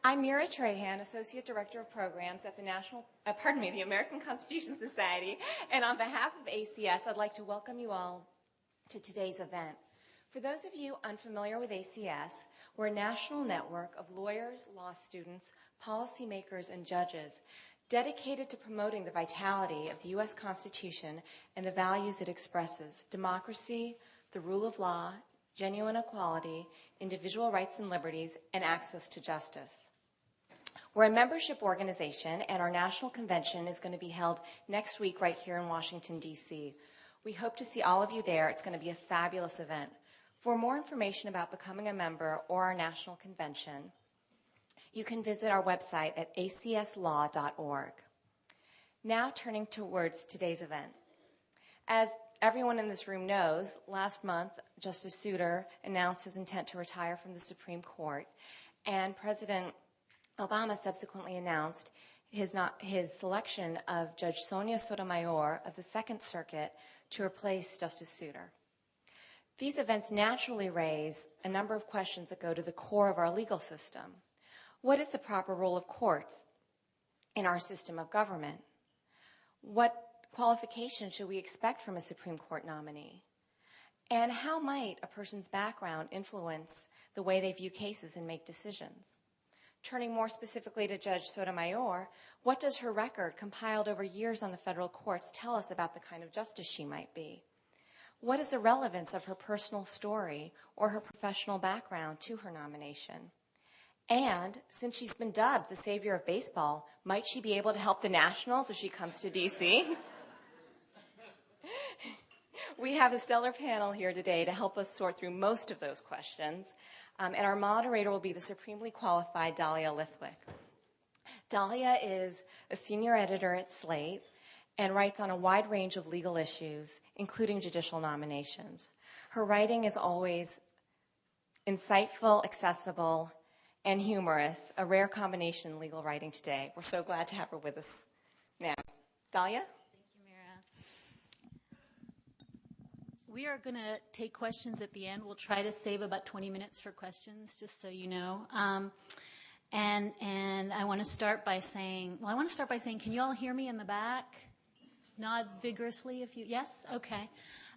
I'm Mira Trahan, Associate Director of Programs at the American Constitution Society, and on behalf of ACS, I'd like to welcome you all to today's event. For those of you unfamiliar with ACS, we're a national network of lawyers, law students, policymakers, and judges dedicated to promoting the vitality of the U.S. Constitution and the values it expresses: democracy, the rule of law, genuine equality, individual rights and liberties, and access to justice. We're a membership organization, and our national convention is going to be held next week right here in Washington, D.C. We hope to see all of you there. It's going to be a fabulous event. For more information about becoming a member or our national convention, you can visit our website at acslaw.org. Now turning towards today's event. As everyone in this room knows, last month, Justice Souter announced his intent to retire from the Supreme Court, and President Obama subsequently announced his selection of Judge Sotomayor of the Second Circuit to replace Justice Souter. These events naturally raise a number of questions that go to the core of our legal system. What is the proper role of courts in our system of government? What qualifications should we expect from a Supreme Court nominee? And how might a person's background influence the way they view cases and make decisions? Turning more specifically to Judge Sotomayor, what does her record, compiled over years on the federal courts, tell us about the kind of justice she might be? What is the relevance of her personal story or her professional background to her nomination? And since she's been dubbed the savior of baseball, might she be able to help the Nationals if she comes to D.C.? We have a stellar panel here today to help us sort through most of those questions, and our moderator will be the supremely qualified Dahlia Lithwick. Dahlia is a senior editor at Slate and writes on a wide range of legal issues, including judicial nominations. Her writing is always insightful, accessible, and humorous, a rare combination in legal writing today. We're so glad to have her with us now. Dahlia? Thank you, Mira. We are going to take questions at the end. We'll try to save about 20 minutes for questions, just so you know. And I want to start by saying, can you all hear me in the back? Nod vigorously if you, yes? Okay.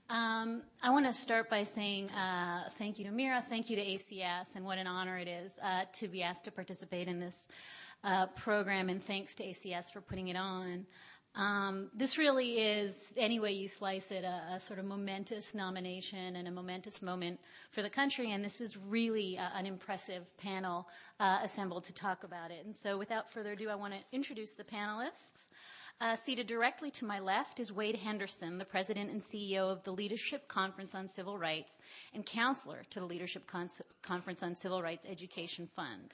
I want to start by saying thank you to Mira, thank you to ACS, and what an honor it is to be asked to participate in this program, and thanks to ACS for putting it on. This really is, any way you slice it, a sort of momentous nomination and a momentous moment for the country, and this is really an impressive panel assembled to talk about it. And so without further ado, I want to introduce the panelists. Seated directly to my left is Wade Henderson, the president and CEO of the Leadership Conference on Civil Rights and counselor to the Leadership Conference on Civil Rights Education Fund.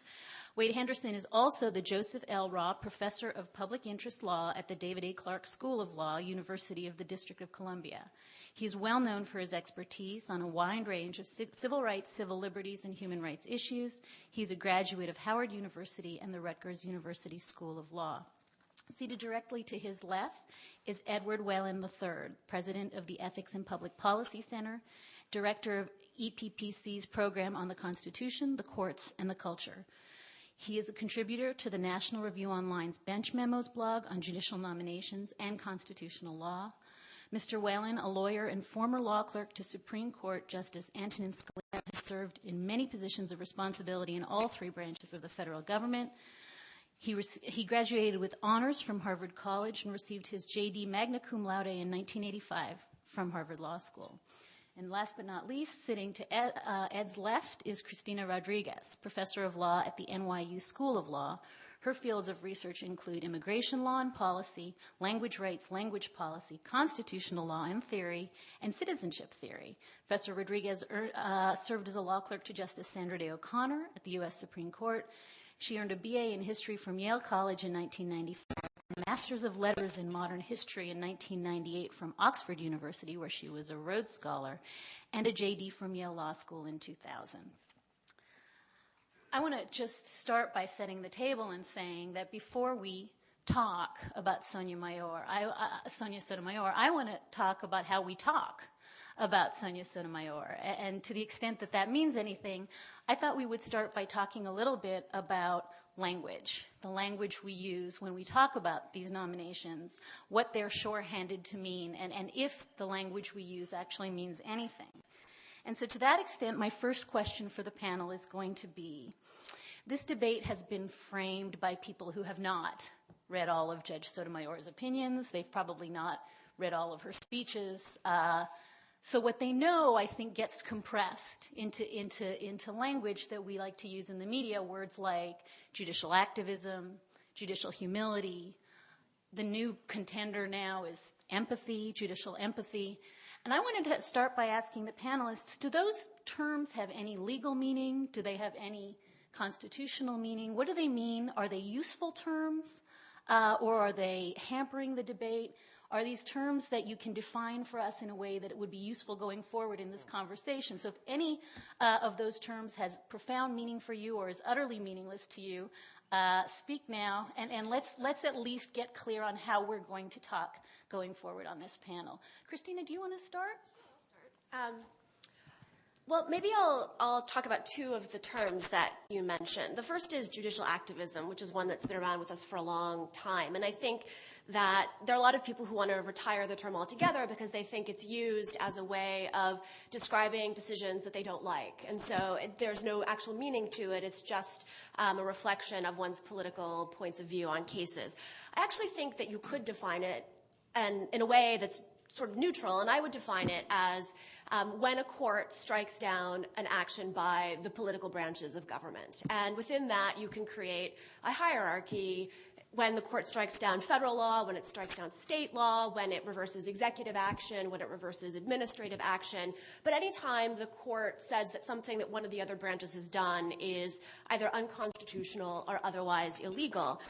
Wade Henderson is also the Joseph L. Raw Professor of Public Interest Law at the David A. Clark School of Law, University of the District of Columbia. He's well known for his expertise on a wide range of civil rights, civil liberties, and human rights issues. He's a graduate of Howard University and the Rutgers University School of Law. Seated directly to his left is Edward Whalen III, president of the Ethics and Public Policy Center, director of EPPC's program on the Constitution, the Courts, and the Culture. He is a contributor to the National Review Online's Bench Memos blog on judicial nominations and constitutional law. Mr. Whalen, a lawyer and former law clerk to Supreme Court Justice Antonin Scalia, has served in many positions of responsibility in all three branches of the federal government. He graduated with honors from Harvard College and received his J.D. magna cum laude in 1985 from Harvard Law School. And last but not least, sitting to Ed's left is Cristina Rodriguez, professor of law at the NYU School of Law. Her fields of research include immigration law and policy, language rights, language policy, constitutional law and theory, and citizenship theory. Professor Rodriguez served as a law clerk to Justice Sandra Day O'Connor at the U.S. Supreme Court. She earned a BA in history from Yale College in 1995, a Master's of Letters in Modern History in 1998 from Oxford University, where she was a Rhodes Scholar, and a JD from Yale Law School in 2000. I want to just start by setting the table and saying that before we talk about Sonia Sotomayor, I want to talk about how we talk about Sonia Sotomayor. And to the extent that that means anything, I thought we would start by talking a little bit about language, the language we use when we talk about these nominations, what they're shorthanded to mean, and if the language we use actually means anything. And so to that extent, my first question for the panel is going to be, this debate has been framed by people who have not read all of Judge Sotomayor's opinions. They've probably not read all of her speeches. So what they know, I think, gets compressed into language that we like to use in the media, words like judicial activism, judicial humility. The new contender now is empathy, judicial empathy. And I wanted to start by asking the panelists, do those terms have any legal meaning? Do they have any constitutional meaning? What do they mean? Are they useful terms? Or are they hampering the debate? Are these terms that you can define for us in a way that it would be useful going forward in this conversation? So if any of those terms has profound meaning for you or is utterly meaningless to you, speak now, and let's at least get clear on how we're going to talk going forward on this panel. Christina, do you want to start? I'll start. Well, maybe I'll talk about two of the terms that you mentioned. The first is judicial activism, which is one that's been around with us for a long time. And I think that there are a lot of people who want to retire the term altogether because they think it's used as a way of describing decisions that they don't like. And so there's no actual meaning to it. It's just a reflection of one's political points of view on cases. I actually think that you could define it and in a way that's sort of neutral, and I would define it as when a court strikes down an action by the political branches of government. And within that, you can create a hierarchy when the court strikes down federal law, when it strikes down state law, when it reverses executive action, when it reverses administrative action. But any time the court says that something that one of the other branches has done is either unconstitutional or otherwise illegal.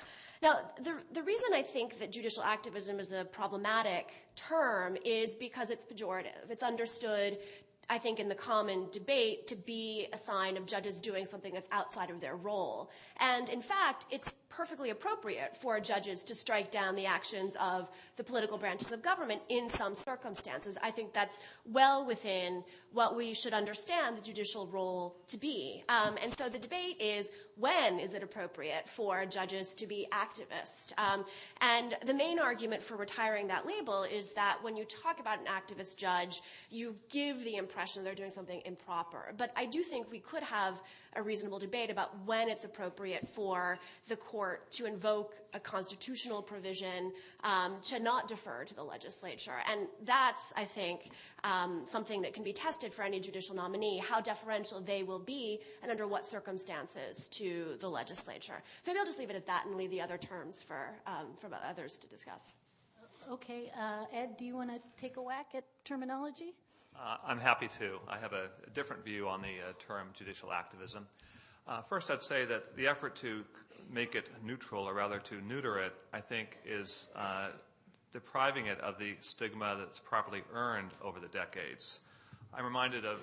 Now, the reason I think that judicial activism is a problematic term is because it's pejorative. It's understood, I think, in the common debate to be a sign of judges doing something that's outside of their role. And in fact, it's perfectly appropriate for judges to strike down the actions of the political branches of government in some circumstances. I think that's well within what we should understand the judicial role to be. And so the debate is, when is it appropriate for judges to be activists? And the main argument for retiring that label is that when you talk about an activist judge, you give the impression they're doing something improper. But I do think we could have a reasonable debate about when it's appropriate for the court to invoke a constitutional provision to not defer to the legislature. And that's, I think, something that can be tested for any judicial nominee, how deferential they will be and under what circumstances to the legislature. So maybe I'll just leave it at that and leave the other terms for others to discuss. Okay. Ed, do you want to take a whack at terminology? I'm happy to. I have a different view on the term judicial activism. First, I'd say that the effort to make it neutral, or rather to neuter it, I think is depriving it of the stigma that's properly earned over the decades. I'm reminded of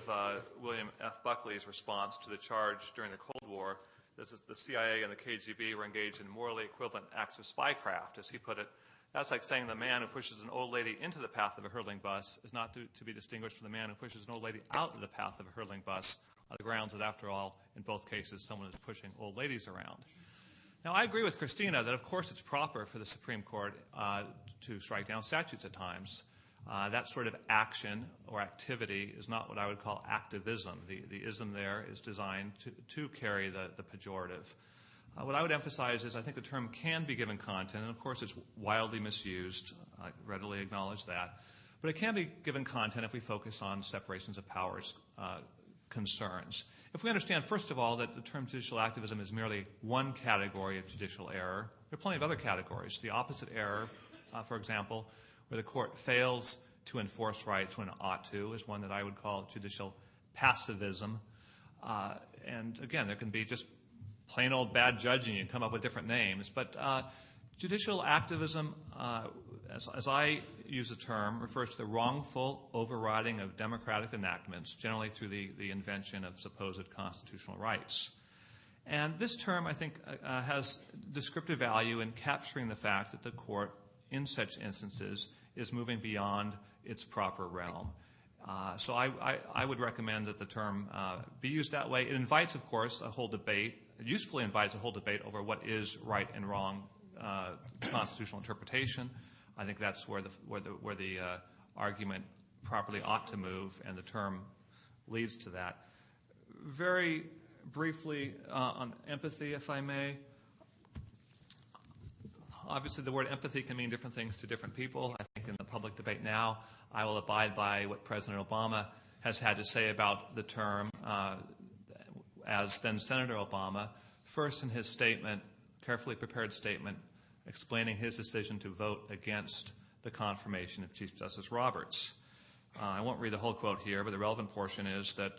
William F. Buckley's response to the charge during the Cold War that the CIA and the KGB were engaged in morally equivalent acts of spycraft. As he put it, that's like saying the man who pushes an old lady into the path of a hurtling bus is not to be distinguished from the man who pushes an old lady out of the path of a hurtling bus on the grounds that, after all, in both cases, someone is pushing old ladies around. Now, I agree with Christina that, of course, it's proper for the Supreme Court to strike down statutes at times. That sort of action or activity is not what I would call activism. The ism there is designed to carry the pejorative. What I would emphasize is I think the term can be given content, and of course it's wildly misused. I readily acknowledge that. But it can be given content if we focus on separations of powers concerns. If we understand, first of all, that the term judicial activism is merely one category of judicial error, there are plenty of other categories. The opposite error, for example, where the court fails to enforce rights when it ought to, is one that I would call judicial passivism. And again, there can be just plain old bad judging. You can come up with different names. But judicial activism, as I use the term, refers to the wrongful overriding of democratic enactments, generally through the invention of supposed constitutional rights. And this term, I think, has descriptive value in capturing the fact that the court, in such instances, is moving beyond its proper realm. So I would recommend that the term be used that way. It invites, of course, a whole debate. It usefully invites a whole debate over what is right and wrong constitutional interpretation. I think that's where the argument properly ought to move, and the term leads to that. Very briefly on empathy, if I may. Obviously, the word empathy can mean different things to different people. I think in the public debate now, I will abide by what President Obama has had to say about the term as then Senator Obama, first in his statement, carefully prepared statement, explaining his decision to vote against the confirmation of Chief Justice Roberts. I won't read the whole quote here, but the relevant portion is that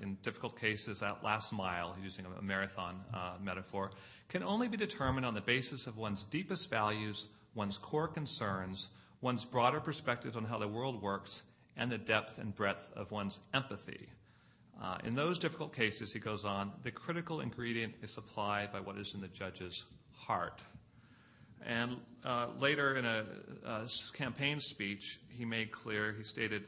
in difficult cases, that last mile, using a marathon metaphor, can only be determined on the basis of one's deepest values, one's core concerns, one's broader perspective on how the world works, and the depth and breadth of one's empathy. In those difficult cases, he goes on, the critical ingredient is supplied by what is in the judge's heart. And later in a campaign speech, he made clear, he stated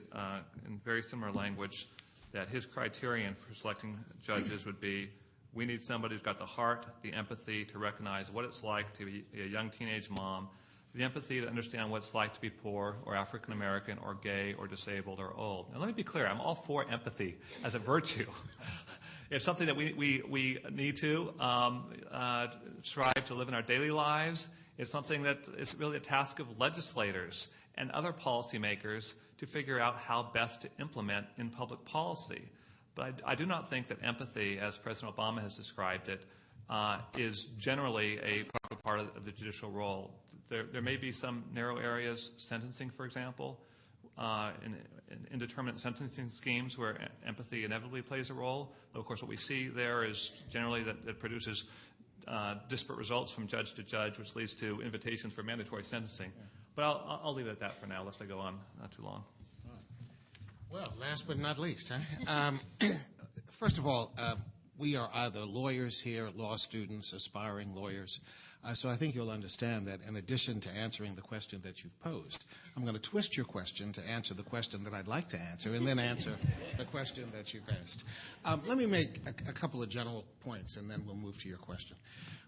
in very similar language, that his criterion for selecting judges would be, we need somebody who's got the heart, the empathy to recognize what it's like to be a young teenage mom, the empathy to understand what it's like to be poor or African American or gay or disabled or old. And let me be clear, I'm all for empathy as a virtue. It's something that we need to strive to live in our daily lives. It's something that is really a task of legislators and other policymakers to figure out how best to implement in public policy. But I do not think that empathy, as President Obama has described it, is generally a proper part of the judicial role. There may be some narrow areas, sentencing, for example, in indeterminate sentencing schemes where empathy inevitably plays a role. But of course, what we see there is generally that it produces disparate results from judge to judge, which leads to invitations for mandatory sentencing. But I'll leave it at that for now, lest I go on not too long. Well, last but not least, first of all, we are either lawyers here, law students, aspiring lawyers. So I think you'll understand that in addition to answering the question that you've posed, I'm going to twist your question to answer the question that I'd like to answer and then answer the question that you've asked. Let me make a couple of general points and then we'll move to your question.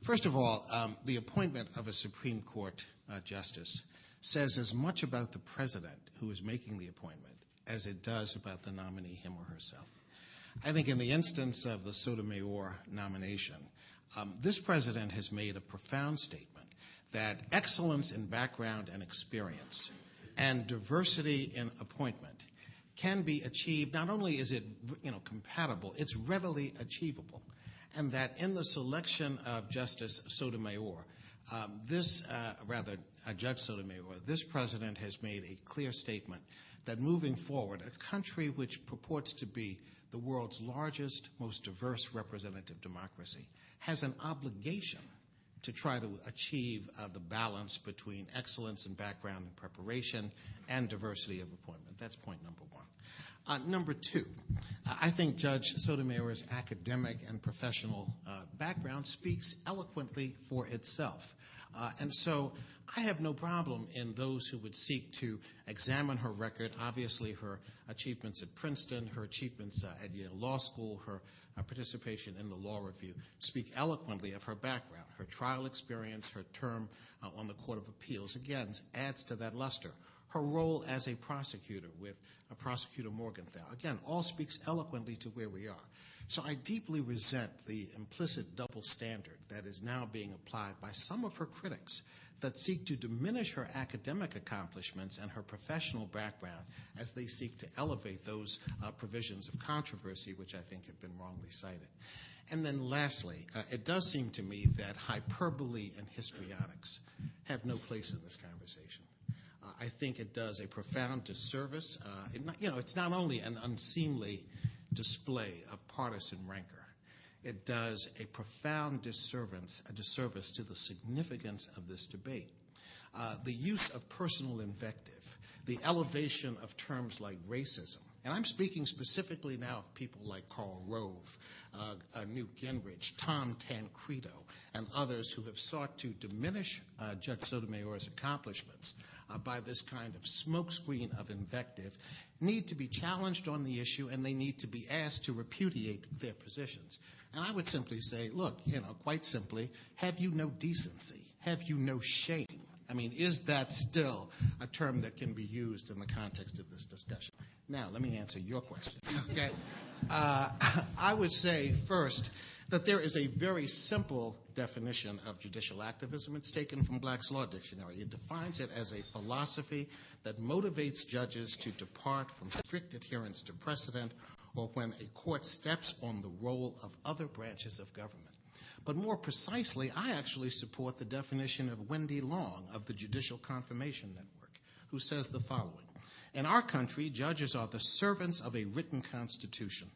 First of all, the appointment of a Supreme Court justice says as much about the president who is making the appointment as it does about the nominee, him or herself. I think in the instance of the Sotomayor nomination, this president has made a profound statement that excellence in background and experience and diversity in appointment can be achieved. Not only is it compatible, it's readily achievable. And that in the selection of Justice Sotomayor, Judge Sotomayor, this president has made a clear statement that moving forward, a country which purports to be the world's largest, most diverse representative democracy, has an obligation to try to achieve the balance between excellence in background and preparation and diversity of appointment. That's point number one. Number two, I think Judge Sotomayor's academic and professional background speaks eloquently for itself. And so I have no problem in those who would seek to examine her record, obviously her achievements at Princeton, her achievements at Yale Law School, her participation in the law review, speak eloquently of her background. Her trial experience, her term on the Court of Appeals, again, adds to that luster. Her role as a prosecutor with Prosecutor Morgenthau, again, all speaks eloquently to where we are. So I deeply resent the implicit double standard that is now being applied by some of her critics that seek to diminish her academic accomplishments and her professional background as they seek to elevate those provisions of controversy which I think have been wrongly cited. And then lastly, it does seem to me that hyperbole and histrionics have no place in this conversation. I think it does a profound disservice. It's not only an unseemly display of partisan rancor. It does a profound disservice to the significance of this debate. The use of personal invective, the elevation of terms like racism, and I'm speaking specifically now of people like Karl Rove, Newt Gingrich, Tom Tancredo, and others who have sought to diminish Judge Sotomayor's accomplishments by this kind of smokescreen of invective need to be challenged on the issue, and they need to be asked to repudiate their positions. And I would simply say, look, quite simply, have you no decency? Have you no shame? I mean, is that still a term that can be used in the context of this discussion? Now, let me answer your question, okay? I would say, first, that there is a very simple definition of judicial activism. It's taken from Black's Law Dictionary. It defines it as a philosophy that motivates judges to depart from strict adherence to precedent or when a court steps on the role of other branches of government. But more precisely, I actually support the definition of Wendy Long of the Judicial Confirmation Network, who says the following. In our country, judges are the servants of a written constitution,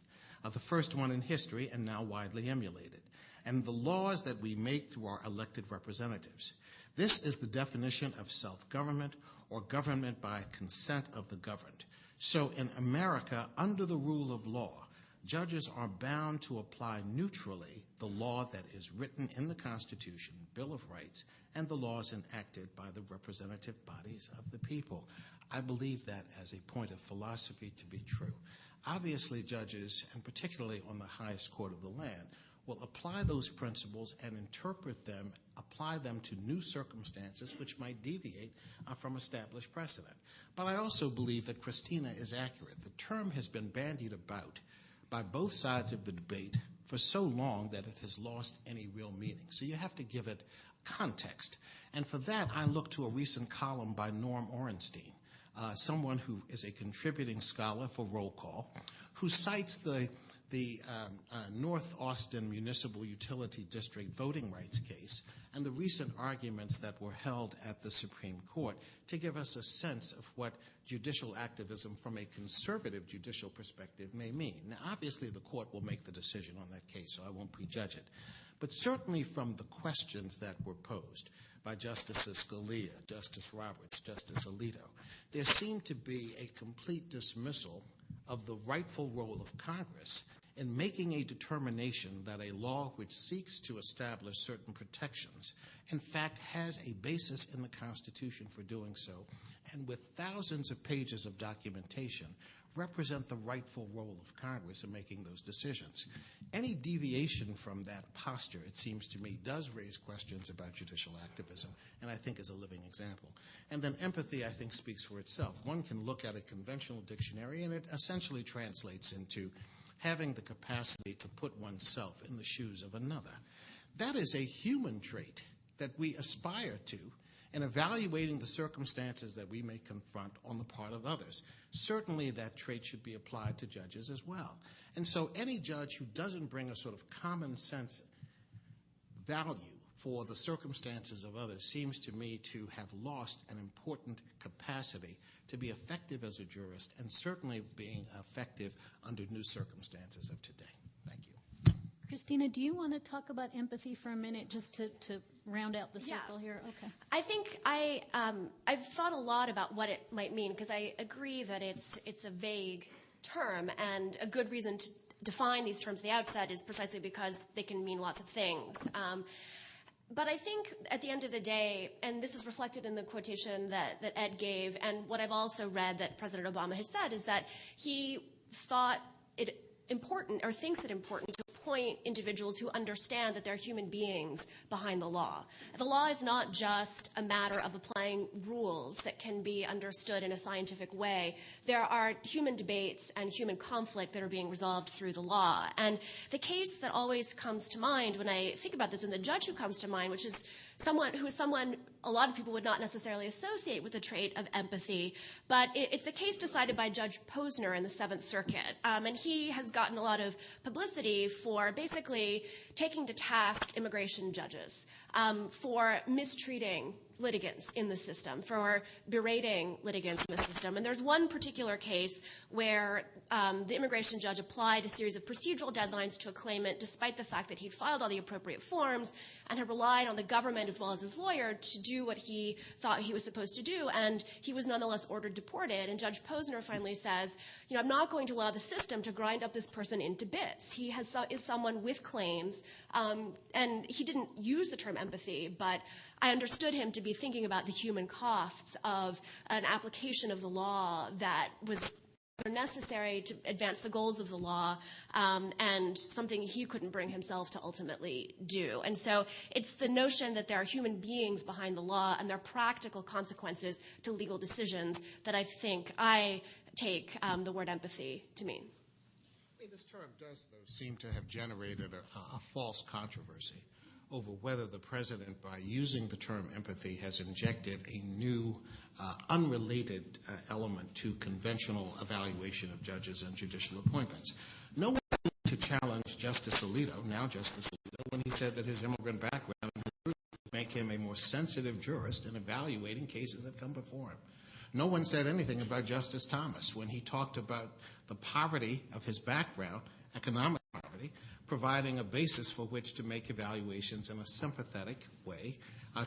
the first one in history and now widely emulated, and the laws that we make through our elected representatives. This is the definition of self-government or government by consent of the governed. So in America, under the rule of law, judges are bound to apply neutrally the law that is written in the Constitution, Bill of Rights, and the laws enacted by the representative bodies of the people. I believe that as a point of philosophy to be true. Obviously, judges, and particularly on the highest court of the land, will apply those principles and interpret them, apply them to new circumstances which might deviate from established precedent. But I also believe that Christina is accurate. The term has been bandied about by both sides of the debate for so long that it has lost any real meaning. So you have to give it context. And for that, I look to a recent column by Norm Orenstein, someone who is a contributing scholar for Roll Call, who cites the North Austin Municipal Utility District voting rights case and the recent arguments that were held at the Supreme Court to give us a sense of what judicial activism from a conservative judicial perspective may mean. Now, obviously, the court will make the decision on that case, so I won't prejudge it. But certainly from the questions that were posed by Justices Scalia, Justice Roberts, Justice Alito, there seemed to be a complete dismissal of the rightful role of Congress in making a determination that a law which seeks to establish certain protections, in fact, has a basis in the Constitution for doing so, and with thousands of pages of documentation, represent the rightful role of Congress in making those decisions. Any deviation from that posture, it seems to me, does raise questions about judicial activism, and I think is a living example. And then empathy, I think, speaks for itself. One can look at a conventional dictionary, and it essentially translates into having the capacity to put oneself in the shoes of another. That is a human trait that we aspire to in evaluating the circumstances that we may confront on the part of others. Certainly that trait should be applied to judges as well. And so any judge who doesn't bring a sort of common sense value for the circumstances of others seems to me to have lost an important capacity to be effective as a jurist and certainly being effective under new circumstances of today. Thank you. Christina, do you want to talk about empathy for a minute just to round out the circle here? Okay. I think I've thought a lot about what it might mean because I agree that it's a vague term, and a good reason to define these terms at the outset is precisely because they can mean lots of things. But I think at the end of the day, and this is reflected in the quotation that Ed gave, and what I've also read that President Obama has said, is that he thought it important, or thinks it important, to appoint individuals who understand that they're human beings behind the law. The law is not just a matter of applying rules that can be understood in a scientific way. There are human debates and human conflict that are being resolved through the law. And the case that always comes to mind when I think about this, and the judge who comes to mind, which is someone a lot of people would not necessarily associate with the trait of empathy, but it's a case decided by Judge Posner in the Seventh Circuit. And he has gotten a lot of publicity for basically taking to task immigration judges for mistreating litigants in the system, for berating litigants in the system. And there's one particular case where the immigration judge applied a series of procedural deadlines to a claimant despite the fact that he'd filed all the appropriate forms and had relied on the government as well as his lawyer to do what he thought he was supposed to do, and he was nonetheless ordered deported. And Judge Posner finally says, I'm not going to allow the system to grind up this person into bits. He is someone with claims, and he didn't use the term empathy, but I understood him to be be thinking about the human costs of an application of the law that was necessary to advance the goals of the law, and something he couldn't bring himself to ultimately do. And so it's the notion that there are human beings behind the law and there are practical consequences to legal decisions that I think I take the word empathy to mean. This term does, though, seem to have generated a false controversy over whether the president, by using the term empathy, has injected a new, unrelated element to conventional evaluation of judges and judicial appointments. No one to challenge Justice Alito, now Justice Alito, when he said that his immigrant background would make him a more sensitive jurist in evaluating cases that come before him. No one said anything about Justice Thomas when he talked about the poverty of his background, economic poverty, providing a basis for which to make evaluations in a sympathetic way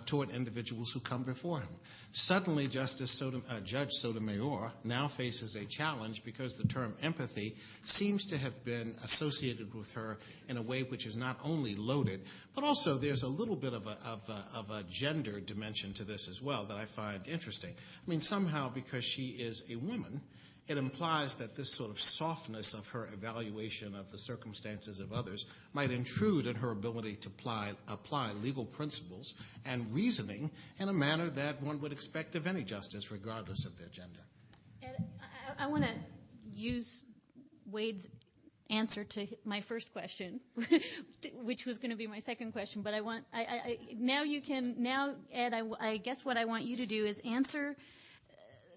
toward individuals who come before him. Suddenly, Judge Sotomayor now faces a challenge because the term empathy seems to have been associated with her in a way which is not only loaded, but also there's a little bit of a gender dimension to this as well that I find interesting. I mean, somehow because she is a woman, it implies that this sort of softness of her evaluation of the circumstances of others might intrude in her ability to apply legal principles and reasoning in a manner that one would expect of any justice, regardless of their gender. Ed, I want to use Wade's answer to my first question, which was going to be my second question. But Ed, I guess what I want you to do is answer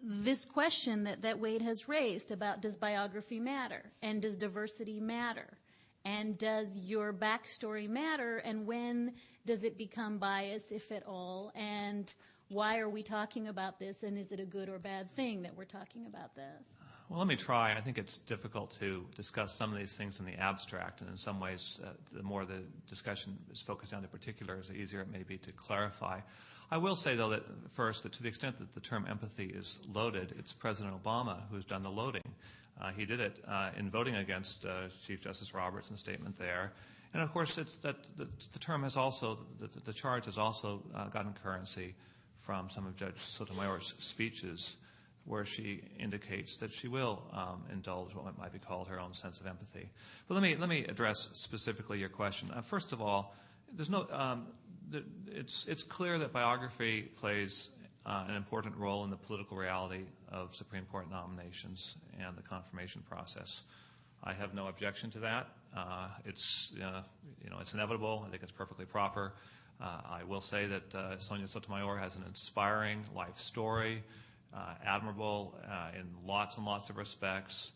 this question that Wade has raised about, does biography matter, and does diversity matter, and does your backstory matter, and when does it become bias, if at all, and why are we talking about this, and is it a good or bad thing that we're talking about this? Well, let me try. I think it's difficult to discuss some of these things in the abstract, and in some ways, the more the discussion is focused on the particulars, the easier it may be to clarify. I will say, though, that first, that to the extent that the term empathy is loaded, it's President Obama who's done the loading. He did it in voting against Chief Justice Roberts' statement there. And, of course, it's that the term has also, the charge has also gotten currency from some of Judge Sotomayor's speeches, where she indicates that she will indulge what might be called her own sense of empathy. But let me address specifically your question. First of all, there's no it's clear that biography plays an important role in the political reality of Supreme Court nominations and the confirmation process. I have no objection to that. It's inevitable. I think it's perfectly proper. I will say that Sonia Sotomayor has an inspiring life story, admirable in lots and lots of respects,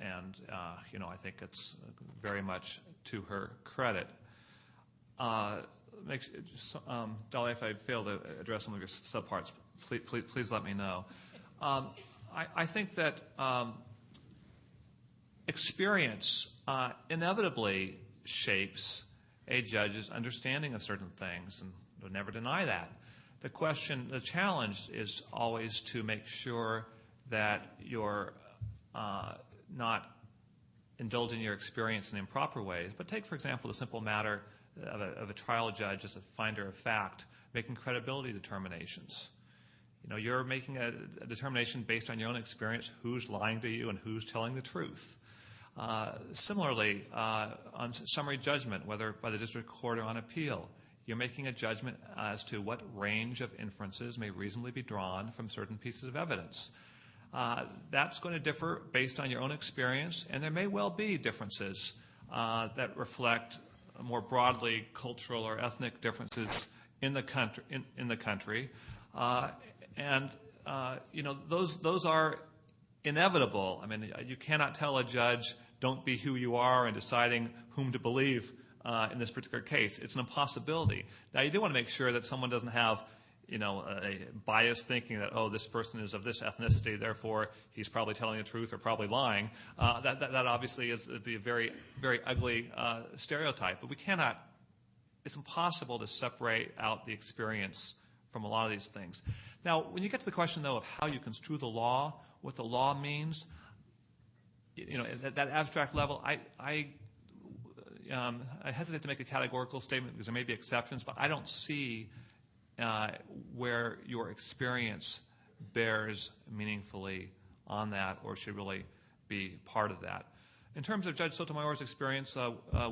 and I think it's very much to her credit. Dolly, if I fail to address some of your subparts, please let me know. I think that experience inevitably shapes a judge's understanding of certain things, and I would never deny that. The challenge is always to make sure that you're not indulging your experience in improper ways. But take, for example, the simple matter of a trial judge as a finder of fact, making credibility determinations. You're making a determination based on your own experience, who's lying to you and who's telling the truth. Similarly, on summary judgment, whether by the district court or on appeal, you're making a judgment as to what range of inferences may reasonably be drawn from certain pieces of evidence. That's going to differ based on your own experience, and there may well be differences that reflect more broadly cultural or ethnic differences in the country, those are inevitable. I mean, you cannot tell a judge, don't be who you are in deciding whom to believe in this particular case. It's an impossibility. Now, you do want to make sure that someone doesn't have a biased thinking that, this person is of this ethnicity, therefore he's probably telling the truth or probably lying. That obviously would be a very, very ugly stereotype. But it's impossible to separate out the experience from a lot of these things. Now, when you get to the question, though, of how you construe the law, what the law means, at that abstract level, I hesitate to make a categorical statement because there may be exceptions, but I don't see where your experience bears meaningfully on that or should really be part of that. In terms of Judge Sotomayor's experience,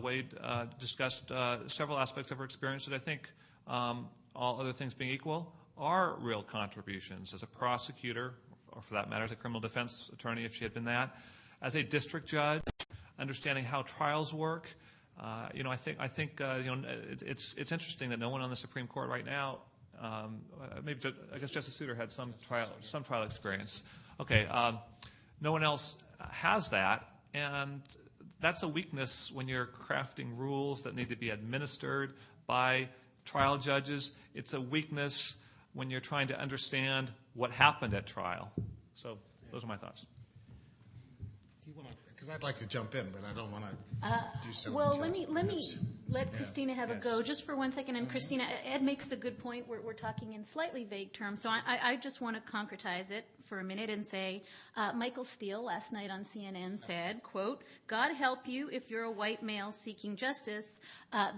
Wade discussed several aspects of her experience that I think, all other things being equal, are real contributions as a prosecutor, or for that matter, as a criminal defense attorney if she had been that, as a district judge, understanding how trials work. I think it's interesting that no one on the Supreme Court right now, I guess Justice Souter had some trial experience. Okay, no one else has that, and that's a weakness when you're crafting rules that need to be administered by trial judges. It's a weakness when you're trying to understand what happened at trial. So those are my thoughts. Because I'd like to jump in, but I don't want to do so. Well, let me let Christina have a go just for 1 second. And Christina, Ed makes the good point. We're talking in slightly vague terms, so I just want to concretize it for a minute and say Michael Steele last night on CNN said, quote, "God help you if you're a white male seeking justice.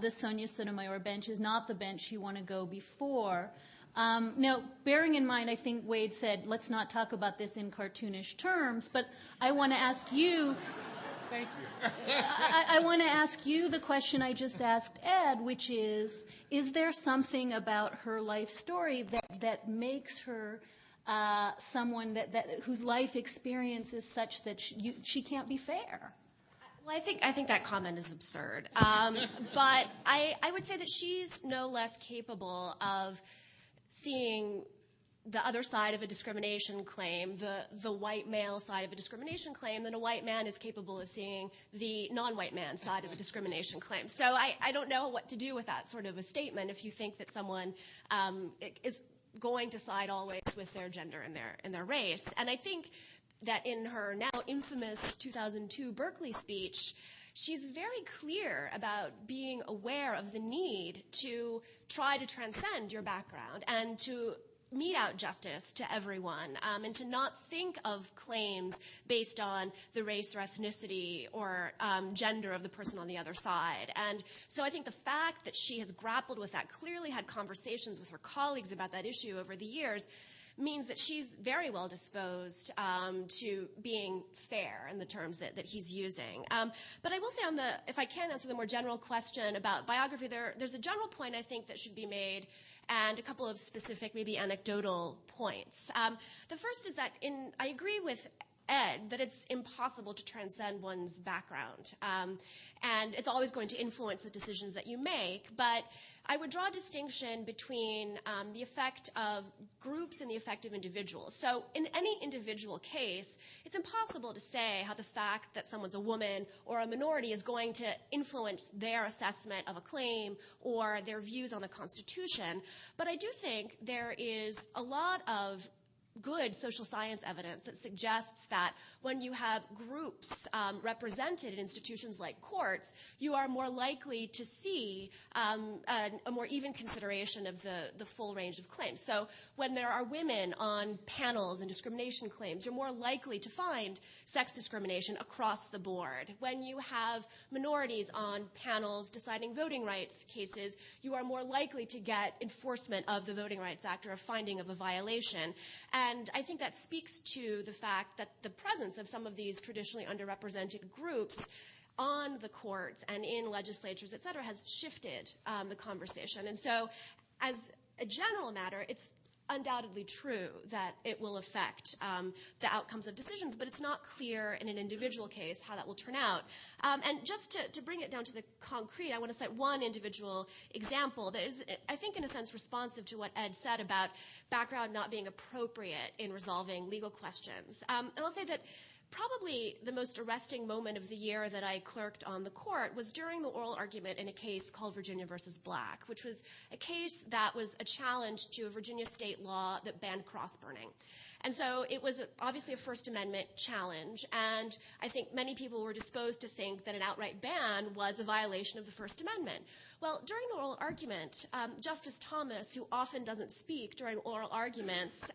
The Sonia Sotomayor bench is not the bench you want to go before." Now, bearing in mind, I think Wade said, let's not talk about this in cartoonish terms, but I want to ask you. Thank you. I want to ask you the question I just asked Ed, which is there something about her life story that makes her someone whose life experience is such that she can't be fair? Well, I think that comment is absurd. But I would say that she's no less capable of seeing the other side of a discrimination claim, the white male side of a discrimination claim, than a white man is capable of seeing the non-white man side of a discrimination claim. So I don't know what to do with that sort of a statement if you think that someone is going to side always with their gender and their race. And I think that in her now infamous 2002 Berkeley speech, she's very clear about being aware of the need to try to transcend your background and to mete out justice to everyone, and to not think of claims based on the race or ethnicity or gender of the person on the other side. And so I think the fact that she has grappled with that, clearly had conversations with her colleagues about that issue over the years, means that she's very well disposed to being fair in the terms that he's using. But I will say if I can answer the more general question about biography, there's a general point I think that should be made and a couple of specific, maybe anecdotal points. The first is that I agree with Ed that it's impossible to transcend one's background. And it's always going to influence the decisions that you make. But I would draw a distinction between the effect of groups and the effect of individuals. So in any individual case, it's impossible to say how the fact that someone's a woman or a minority is going to influence their assessment of a claim or their views on the Constitution. But I do think there is a lot of good social science evidence that suggests that when you have groups represented in institutions like courts, you are more likely to see a more even consideration of the full range of claims. So when there are women on panels and discrimination claims, you're more likely to find sex discrimination across the board. When you have minorities on panels deciding voting rights cases, you are more likely to get enforcement of the Voting Rights Act or a finding of a violation. And I think that speaks to the fact that the presence of some of these traditionally underrepresented groups on the courts and in legislatures, et cetera, has shifted the conversation. And so as a general matter, it's undoubtedly true that it will affect the outcomes of decisions, but it's not clear in an individual case how that will turn out. And just to bring it down to the concrete, I want to cite one individual example that is, I think, in a sense responsive to what Ed said about background not being appropriate in resolving legal questions. And I'll say that probably the most arresting moment of the year that I clerked on the court was during the oral argument in a case called Virginia versus Black, which was a case that was a challenge to a Virginia state law that banned cross burning. And so it was obviously a First Amendment challenge, and I think many people were disposed to think that an outright ban was a violation of the First Amendment. Well, during the oral argument, Justice Thomas, who often doesn't speak during oral arguments,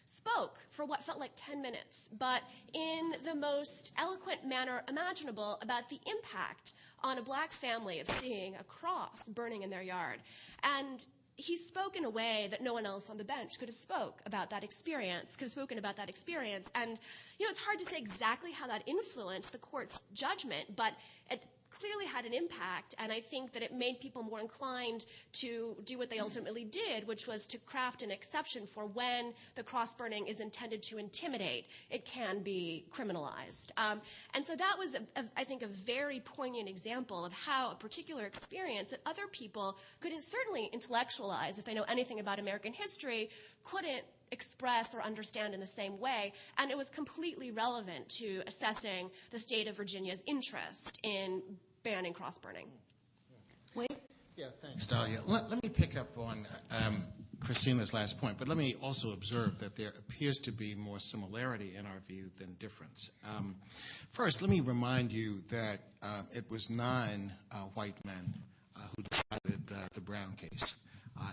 spoke for what felt like 10 minutes, but in the most eloquent manner imaginable about the impact on a black family of seeing a cross burning in their yard. And he spoke in a way that no one else on the bench could have spoken about that experience. And, it's hard to say exactly how that influenced the court's judgment, but it clearly had an impact, and I think that it made people more inclined to do what they ultimately did, which was to craft an exception for when the cross-burning is intended to intimidate, it can be criminalized. And so that was, I think, a very poignant example of how a particular experience that other people couldn't certainly intellectualize, if they know anything about American history, couldn't express or understand in the same way, and it was completely relevant to assessing the state of Virginia's interest in banning cross-burning. Wayne? Yeah, thanks, Dahlia. Let me pick up on Christina's last point, but let me also observe that there appears to be more similarity in our view than difference. First, let me remind you that it was 9 white men who decided the Brown case.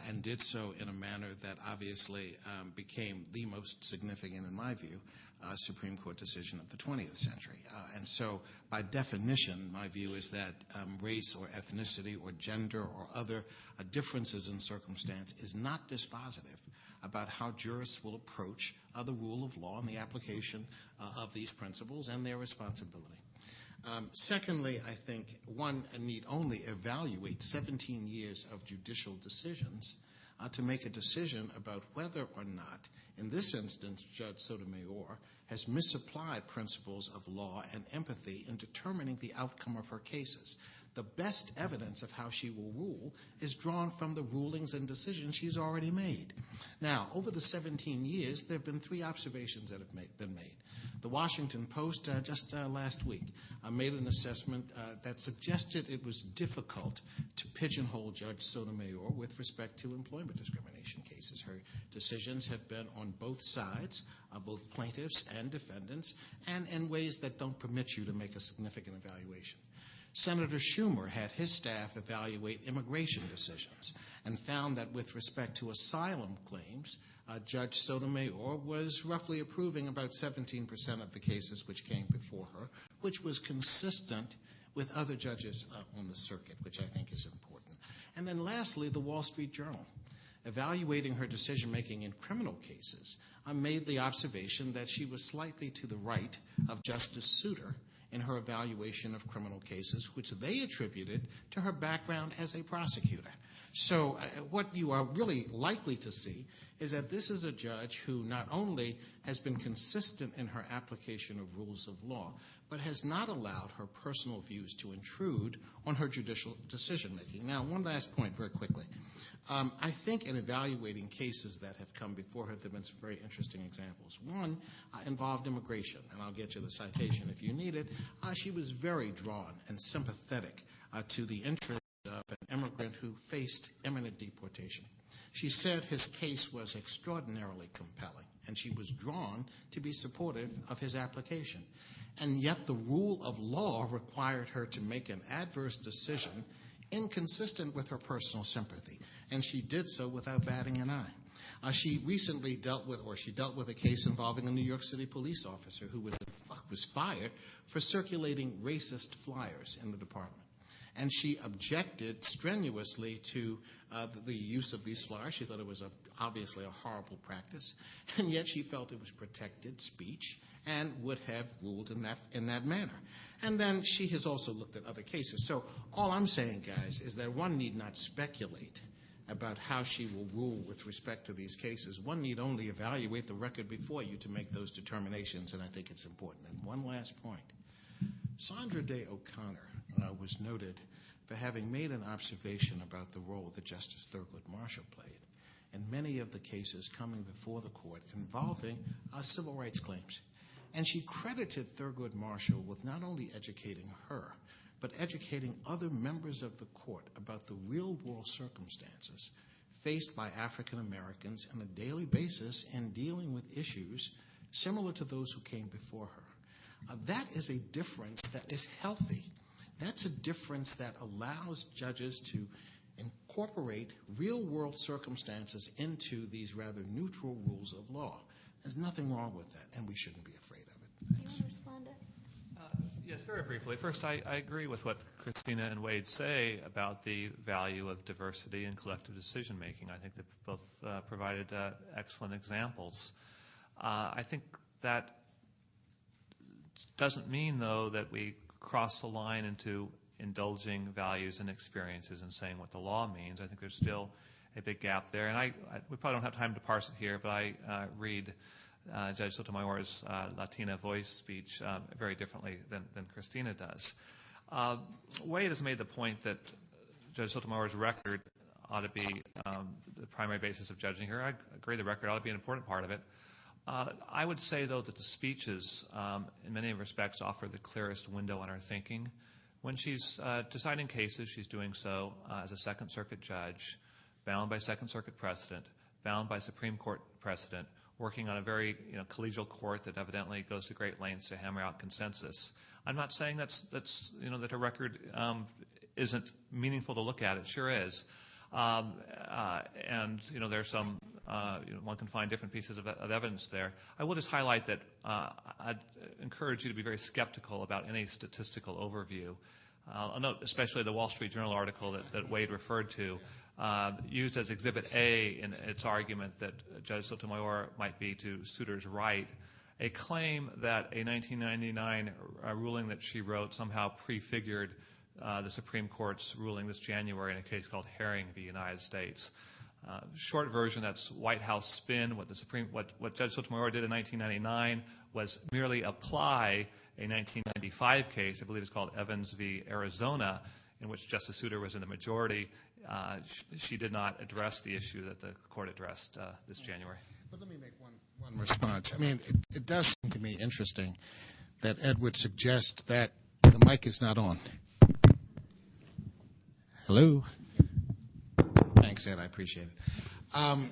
And did so in a manner that obviously became the most significant, in my view, Supreme Court decision of the 20th century. And so, by definition, my view is that race or ethnicity or gender or other differences in circumstance is not dispositive about how jurists will approach the rule of law and the application of these principles and their responsibility. Secondly, I think one need only evaluate 17 years of judicial decisions to make a decision about whether or not, in this instance, Judge Sotomayor has misapplied principles of law and empathy in determining the outcome of her cases. The best evidence of how she will rule is drawn from the rulings and decisions she's already made. Now, over the 17 years, there have been 3 observations that have been made. The Washington Post just last week made an assessment that suggested it was difficult to pigeonhole Judge Sotomayor with respect to employment discrimination cases. Her decisions have been on both sides, both plaintiffs and defendants, and in ways that don't permit you to make a significant evaluation. Senator Schumer had his staff evaluate immigration decisions and found that with respect to asylum claims, Judge Sotomayor was roughly approving about 17% of the cases which came before her, which was consistent with other judges on the circuit, which I think is important. And then lastly, the Wall Street Journal, evaluating her decision-making in criminal cases, made the observation that she was slightly to the right of Justice Souter in her evaluation of criminal cases, which they attributed to her background as a prosecutor. So what you are really likely to see is that this is a judge who not only has been consistent in her application of rules of law, but has not allowed her personal views to intrude on her judicial decision-making. Now, one last point very quickly. I think in evaluating cases that have come before her, there have been some very interesting examples. One involved immigration, and I'll get you the citation if you need it. She was very drawn and sympathetic to the interest of an immigrant who faced imminent deportation. She said his case was extraordinarily compelling, and she was drawn to be supportive of his application. And yet the rule of law required her to make an adverse decision inconsistent with her personal sympathy, and she did so without batting an eye. She recently dealt with a case involving a New York City police officer who was fired for circulating racist flyers in the department. And she objected strenuously to the use of these flyers. She thought it was obviously a horrible practice, and yet she felt it was protected speech and would have ruled in that manner. And then she has also looked at other cases. So all I'm saying, guys, is that one need not speculate about how she will rule with respect to these cases. One need only evaluate the record before you to make those determinations, and I think it's important. And one last point. Sandra Day O'Connor was noted for having made an observation about the role that Justice Thurgood Marshall played in many of the cases coming before the court involving civil rights claims. And she credited Thurgood Marshall with not only educating her, but educating other members of the court about the real-world circumstances faced by African Americans on a daily basis in dealing with issues similar to those who came before her. That is a difference that is healthy. That's a difference that allows judges to incorporate real-world circumstances into these rather neutral rules of law. There's nothing wrong with that, and we shouldn't be afraid of it. Do you want to respond to? Yes, very briefly. First, I agree with what Christina and Wade say about the value of diversity in collective decision-making. I think they've both provided excellent examples. I think that doesn't mean, though, that we cross the line into indulging values and experiences and saying what the law means. I think there's still a big gap there. And we probably don't have time to parse it here, but I read Judge Sotomayor's Latina voice speech very differently than Christina does. Wade has made the point that Judge Sotomayor's record ought to be the primary basis of judging her. I agree the record ought to be an important part of it. I would say, though, that the speeches, in many respects, offer the clearest window on her thinking. When she's deciding cases, she's doing so as a Second Circuit judge, bound by Second Circuit precedent, bound by Supreme Court precedent, working on a very collegial court that evidently goes to great lengths to hammer out consensus. I'm not saying that her record isn't meaningful to look at. It sure is. And there's some one can find different pieces of evidence there. I will just highlight that I'd encourage you to be very skeptical about any statistical overview. I'll note especially the Wall Street Journal article that Wade referred to, used as Exhibit A in its argument that Judge Sotomayor might be to Souter's right, a claim that a 1999 ruling that she wrote somehow prefigured the Supreme Court's ruling this January in a case called Herring v. United States. Short version, that's White House spin. What Judge Sotomayor did in 1999 was merely apply a 1995 case, I believe it's called Evans v. Arizona, in which Justice Souter was in the majority. She did not address the issue that the court addressed this January. But let me make one response. I mean, it does seem to me interesting that Ed would suggest that the mic is not on. Hello? Thanks, Ed. I appreciate it.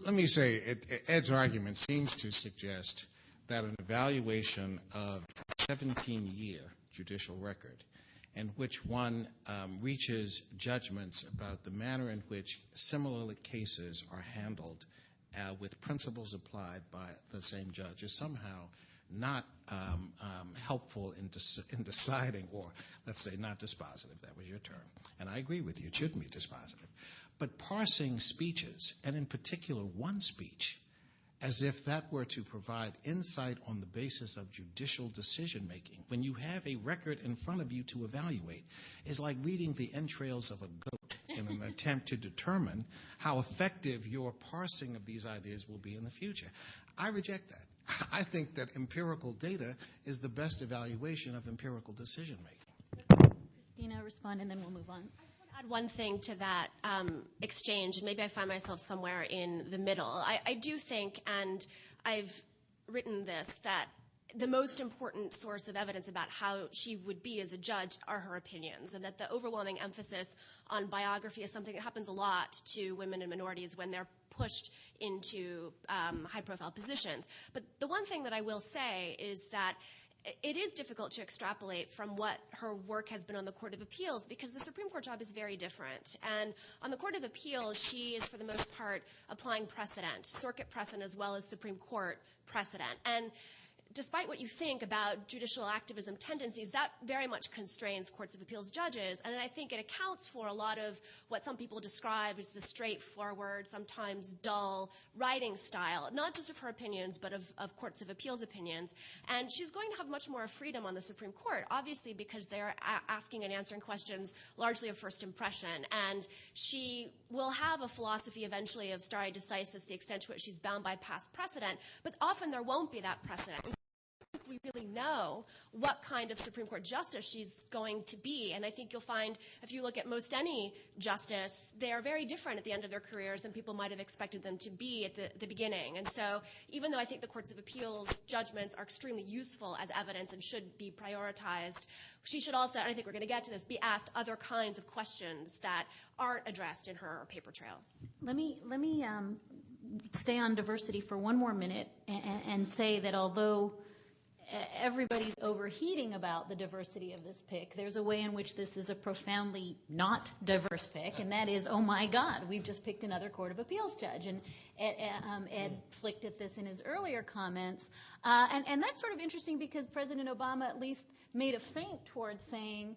Let me say, Ed's argument seems to suggest that an evaluation of a 17-year judicial record in which one reaches judgments about the manner in which similar cases are handled with principles applied by the same judge is somehow not helpful in deciding, or let's say not dispositive, that was your term. And I agree with you, it shouldn't be dispositive. But parsing speeches, and in particular one speech, as if that were to provide insight on the basis of judicial decision-making, when you have a record in front of you to evaluate, is like reading the entrails of a goat in an attempt to determine how effective your parsing of these ideas will be in the future. I reject that. I think that empirical data is the best evaluation of empirical decision-making. Christina, respond, and then we'll move on. Add one thing to that exchange, and maybe I find myself somewhere in the middle. I do think, and I've written this, that the most important source of evidence about how she would be as a judge are her opinions, and that the overwhelming emphasis on biography is something that happens a lot to women and minorities when they're pushed into high-profile positions. But the one thing that I will say is that it is difficult to extrapolate from what her work has been on the Court of Appeals, because the Supreme Court job is very different. And on the Court of Appeals, she is, for the most part, applying precedent, circuit precedent as well as Supreme Court precedent. And despite what you think about judicial activism tendencies, that very much constrains courts of appeals judges. And I think it accounts for a lot of what some people describe as the straightforward, sometimes dull writing style, not just of her opinions, but of courts of appeals opinions. And she's going to have much more freedom on the Supreme Court, obviously because they're asking and answering questions largely of first impression. And she will have a philosophy eventually of stare decisis, the extent to which she's bound by past precedent, but often there won't be that precedent. We really know what kind of Supreme Court justice she's going to be. And I think you'll find, if you look at most any justice, they are very different at the end of their careers than people might have expected them to be at the beginning. And so even though I think the courts of appeals judgments are extremely useful as evidence and should be prioritized, she should also, and I think we're going to get to this, be asked other kinds of questions that aren't addressed in her paper trail. Let me stay on diversity for one more minute and say that although everybody's overheating about the diversity of this pick. There's a way in which this is a profoundly not diverse pick, and that is, oh my God, we've just picked another Court of Appeals judge. And Ed flicked at this in his earlier comments. And that's sort of interesting because President Obama at least made a feint towards saying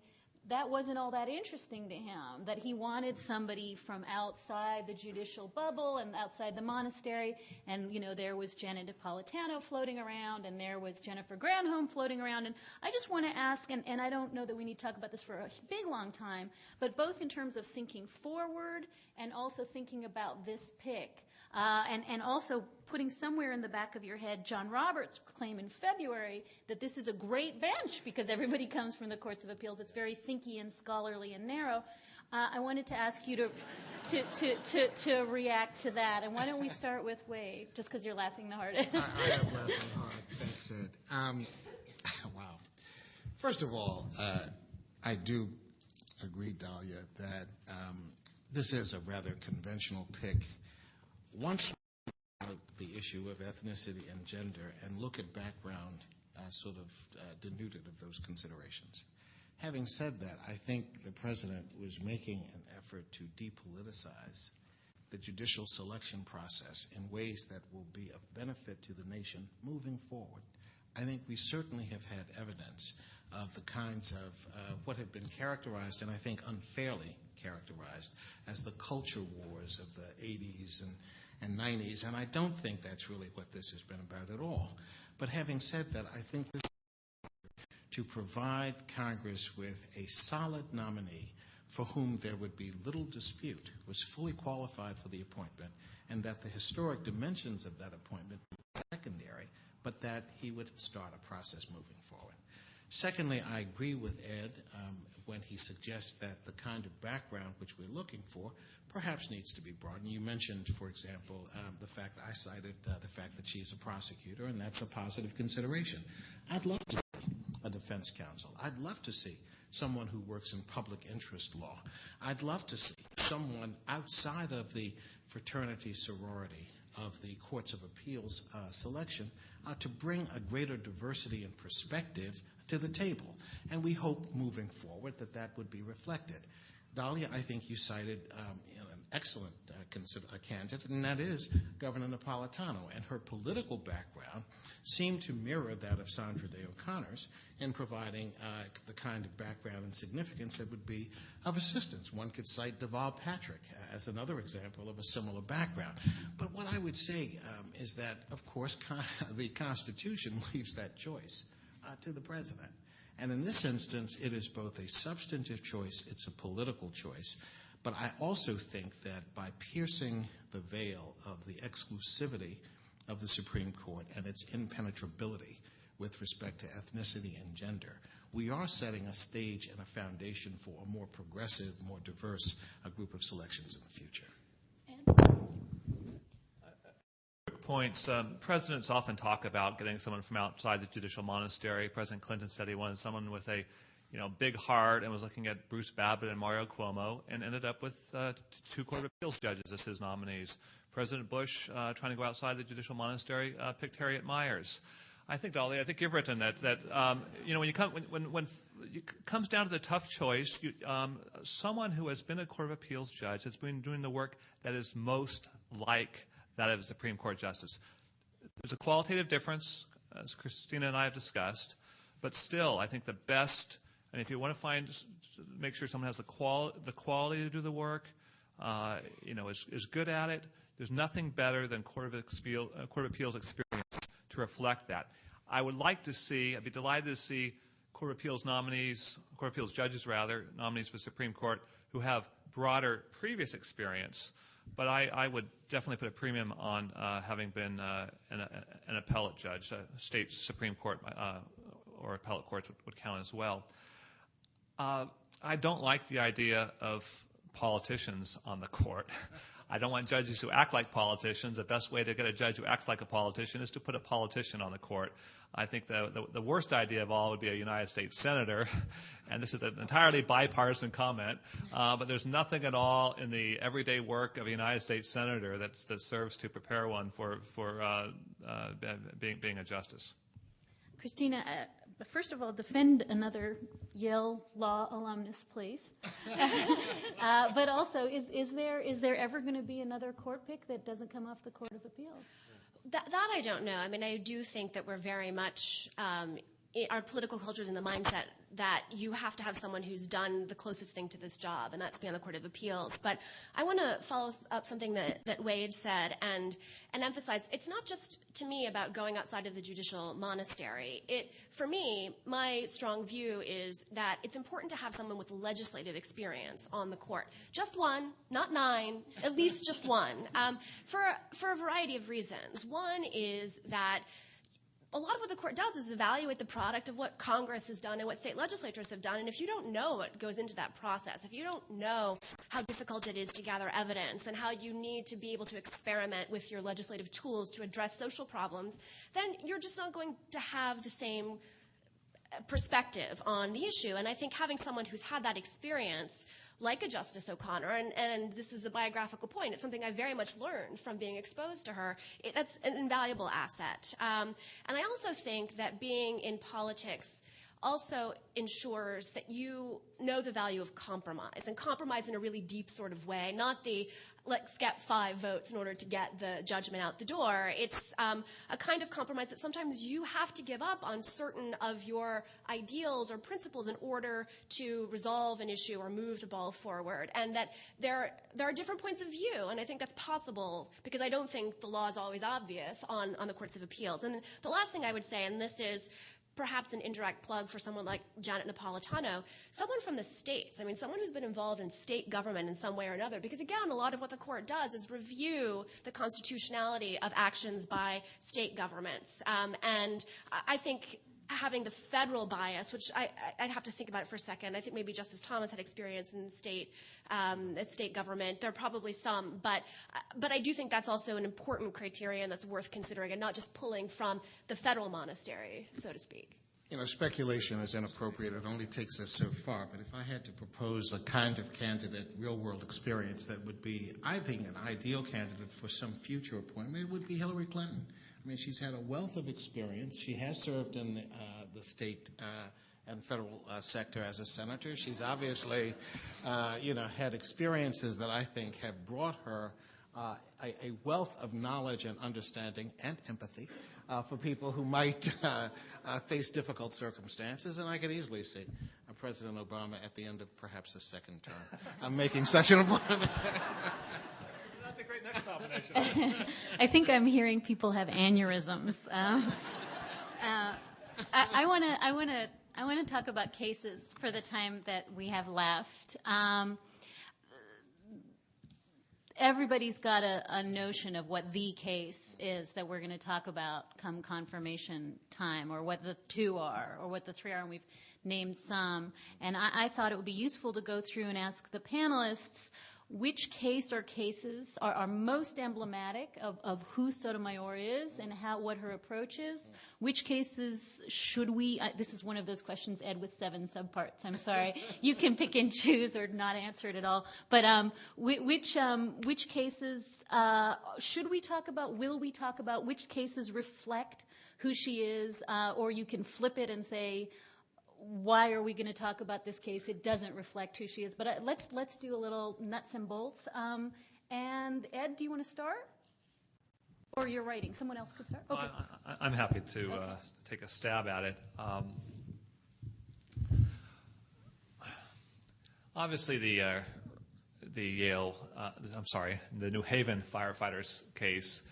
that wasn't all that interesting to him, that he wanted somebody from outside the judicial bubble and outside the monastery. And, you know, there was Janet Napolitano floating around, and there was Jennifer Granholm floating around. And I just want to ask, and I don't know that we need to talk about this for a big long time, but both in terms of thinking forward and also thinking about this pick, and also putting somewhere in the back of your head John Roberts' claim in February that this is a great bench because everybody comes from the courts of appeals. It's very thinky and scholarly and narrow. I wanted to ask you to react to that. And why don't we start with Wade, just because you're laughing the hardest. I am laughing hard. Thanks, Ed. Wow. First of all, I do agree, Dahlia, that this is a rather conventional pick. Once you look at the issue of ethnicity and gender and look at background sort of denuded of those considerations. Having said that, I think the president was making an effort to depoliticize the judicial selection process in ways that will be of benefit to the nation moving forward. I think we certainly have had evidence of the kinds of what have been characterized, and I think unfairly characterized, as the culture wars of the 80s and 90s, and I don't think that's really what this has been about at all. But having said that, I think this to provide Congress with a solid nominee for whom there would be little dispute, was fully qualified for the appointment, and that the historic dimensions of that appointment were secondary, but that he would start a process moving forward. Secondly, I agree with Ed when he suggests that the kind of background which we're looking for perhaps needs to be broadened. You mentioned, for example, the fact I cited the fact that she's a prosecutor, and that's a positive consideration. I'd love to see a defense counsel. I'd love to see someone who works in public interest law. I'd love to see someone outside of the fraternity sorority of the courts of appeals selection to bring a greater diversity and perspective to the table. And we hope moving forward that that would be reflected. Dahlia, I think you cited an excellent candidate, and that is Governor Napolitano. And her political background seemed to mirror that of Sandra Day O'Connor's in providing the kind of background and significance that would be of assistance. One could cite Deval Patrick as another example of a similar background. But what I would say is that, of course, the Constitution leaves that choice to the president. And in this instance, it is both a substantive choice, it's a political choice, but I also think that by piercing the veil of the exclusivity of the Supreme Court and its impenetrability with respect to ethnicity and gender, we are setting a stage and a foundation for a more progressive, more diverse group of selections in the future. Points. Presidents often talk about getting someone from outside the judicial monastery. President Clinton said he wanted someone with a, big heart, and was looking at Bruce Babbitt and Mario Cuomo, and ended up with two Court of Appeals judges as his nominees. President Bush, trying to go outside the judicial monastery, picked Harriet Miers. I think, Dolly, you've written that when it comes down to the tough choice, someone who has been a Court of Appeals judge has been doing the work that is most like that of a Supreme Court justice. There's a qualitative difference, as Christina and I have discussed, but still, I think the best, and if you want to make sure someone has the quality to do the work, is good at it, there's nothing better than Court of Appeals experience to reflect that. I'd be delighted to see Court of Appeals judges, nominees for the Supreme Court who have broader previous experience. But I would definitely put a premium on having been an appellate judge. State Supreme Court or appellate courts would count as well. I don't like the idea of politicians on the court. I don't want judges who act like politicians. The best way to get a judge who acts like a politician is to put a politician on the court. I think the worst idea of all would be a United States senator, and this is an entirely bipartisan comment, but there's nothing at all in the everyday work of a United States senator that serves to prepare one for being a justice. Christina, first of all, defend another Yale Law alumnus, please. But also, is there ever going to be another court pick that doesn't come off the Court of Appeals? That I don't know. I mean, I do think that we're very much our political culture is in the mindset that you have to have someone who's done the closest thing to this job, and that's be on the Court of Appeals. But I want to follow up something that Wade said and emphasize it's not just, to me, about going outside of the judicial monastery. For me, my strong view is that it's important to have someone with legislative experience on the court. Just one, not 9, at least just one, for a variety of reasons. One is that a lot of what the court does is evaluate the product of what Congress has done and what state legislatures have done. And if you don't know what goes into that process, if you don't know how difficult it is to gather evidence and how you need to be able to experiment with your legislative tools to address social problems, then you're just not going to have the same perspective on the issue. And I think having someone who's had that experience, like a Justice O'Connor, and this is a biographical point, it's something I very much learned from being exposed to her, that's an invaluable asset. And I also think that being in politics also ensures that you know the value of compromise, and compromise in a really deep sort of way, not the let's get 5 votes in order to get the judgment out the door. It's a kind of compromise that sometimes you have to give up on certain of your ideals or principles in order to resolve an issue or move the ball forward, and that there are different points of view, and I think that's possible because I don't think the law is always obvious on the courts of appeals. And the last thing I would say, and this is perhaps an indirect plug for someone like Janet Napolitano, someone from the states. I mean, someone who's been involved in state government in some way or another. Because, again, a lot of what the court does is review the constitutionality of actions by state governments. And I think having the federal bias, which I'd have to think about it for a second. I think maybe Justice Thomas had experience in state government. There are probably some, but I do think that's also an important criterion that's worth considering, and not just pulling from the federal monastery, so to speak. You know, speculation is inappropriate. It only takes us so far. But if I had to propose a kind of candidate, real-world experience, that would be, I think, an ideal candidate for some future appointment, it would be Hillary Clinton. I mean, she's had a wealth of experience. She has served in the state and federal sector as a senator. She's obviously, had experiences that I think have brought her a wealth of knowledge and understanding and empathy for people who might face difficult circumstances. And I could easily see President Obama at the end of perhaps a second term. I'm making such an appointment. That'd be a great next nomination. I think I'm hearing people have aneurysms. I want to talk about cases for the time that we have left. Everybody's got a notion of what the case is that we're going to talk about come confirmation time, or what the 2 are, or what the 3 are, and we've named some. And I thought it would be useful to go through and ask the panelists which case or cases are most emblematic of who Sotomayor is and what her approach is. Which cases should we, this is one of those questions, Ed, with 7 subparts. I'm sorry. You can pick and choose or not answer it at all. But which cases should we talk about, will we talk about, which cases reflect who she is, or you can flip it and say, why are we going to talk about this case? It doesn't reflect who she is. But let's do a little nuts and bolts. And Ed, do you want to start? Or you're writing. Someone else could start. Okay. I'm happy to take a stab at it. Obviously, the New Haven firefighters case,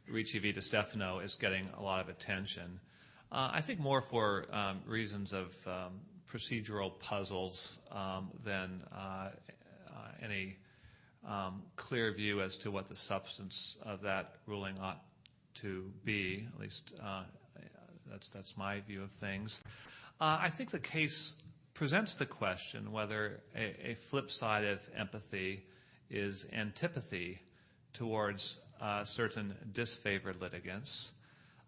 Ricci v. DeStefano, is getting a lot of attention. I think more for reasons of procedural puzzles than any clear view as to what the substance of that ruling ought to be. At least that's my view of things. I think the case presents the question whether a flip side of empathy is antipathy towards certain disfavored litigants.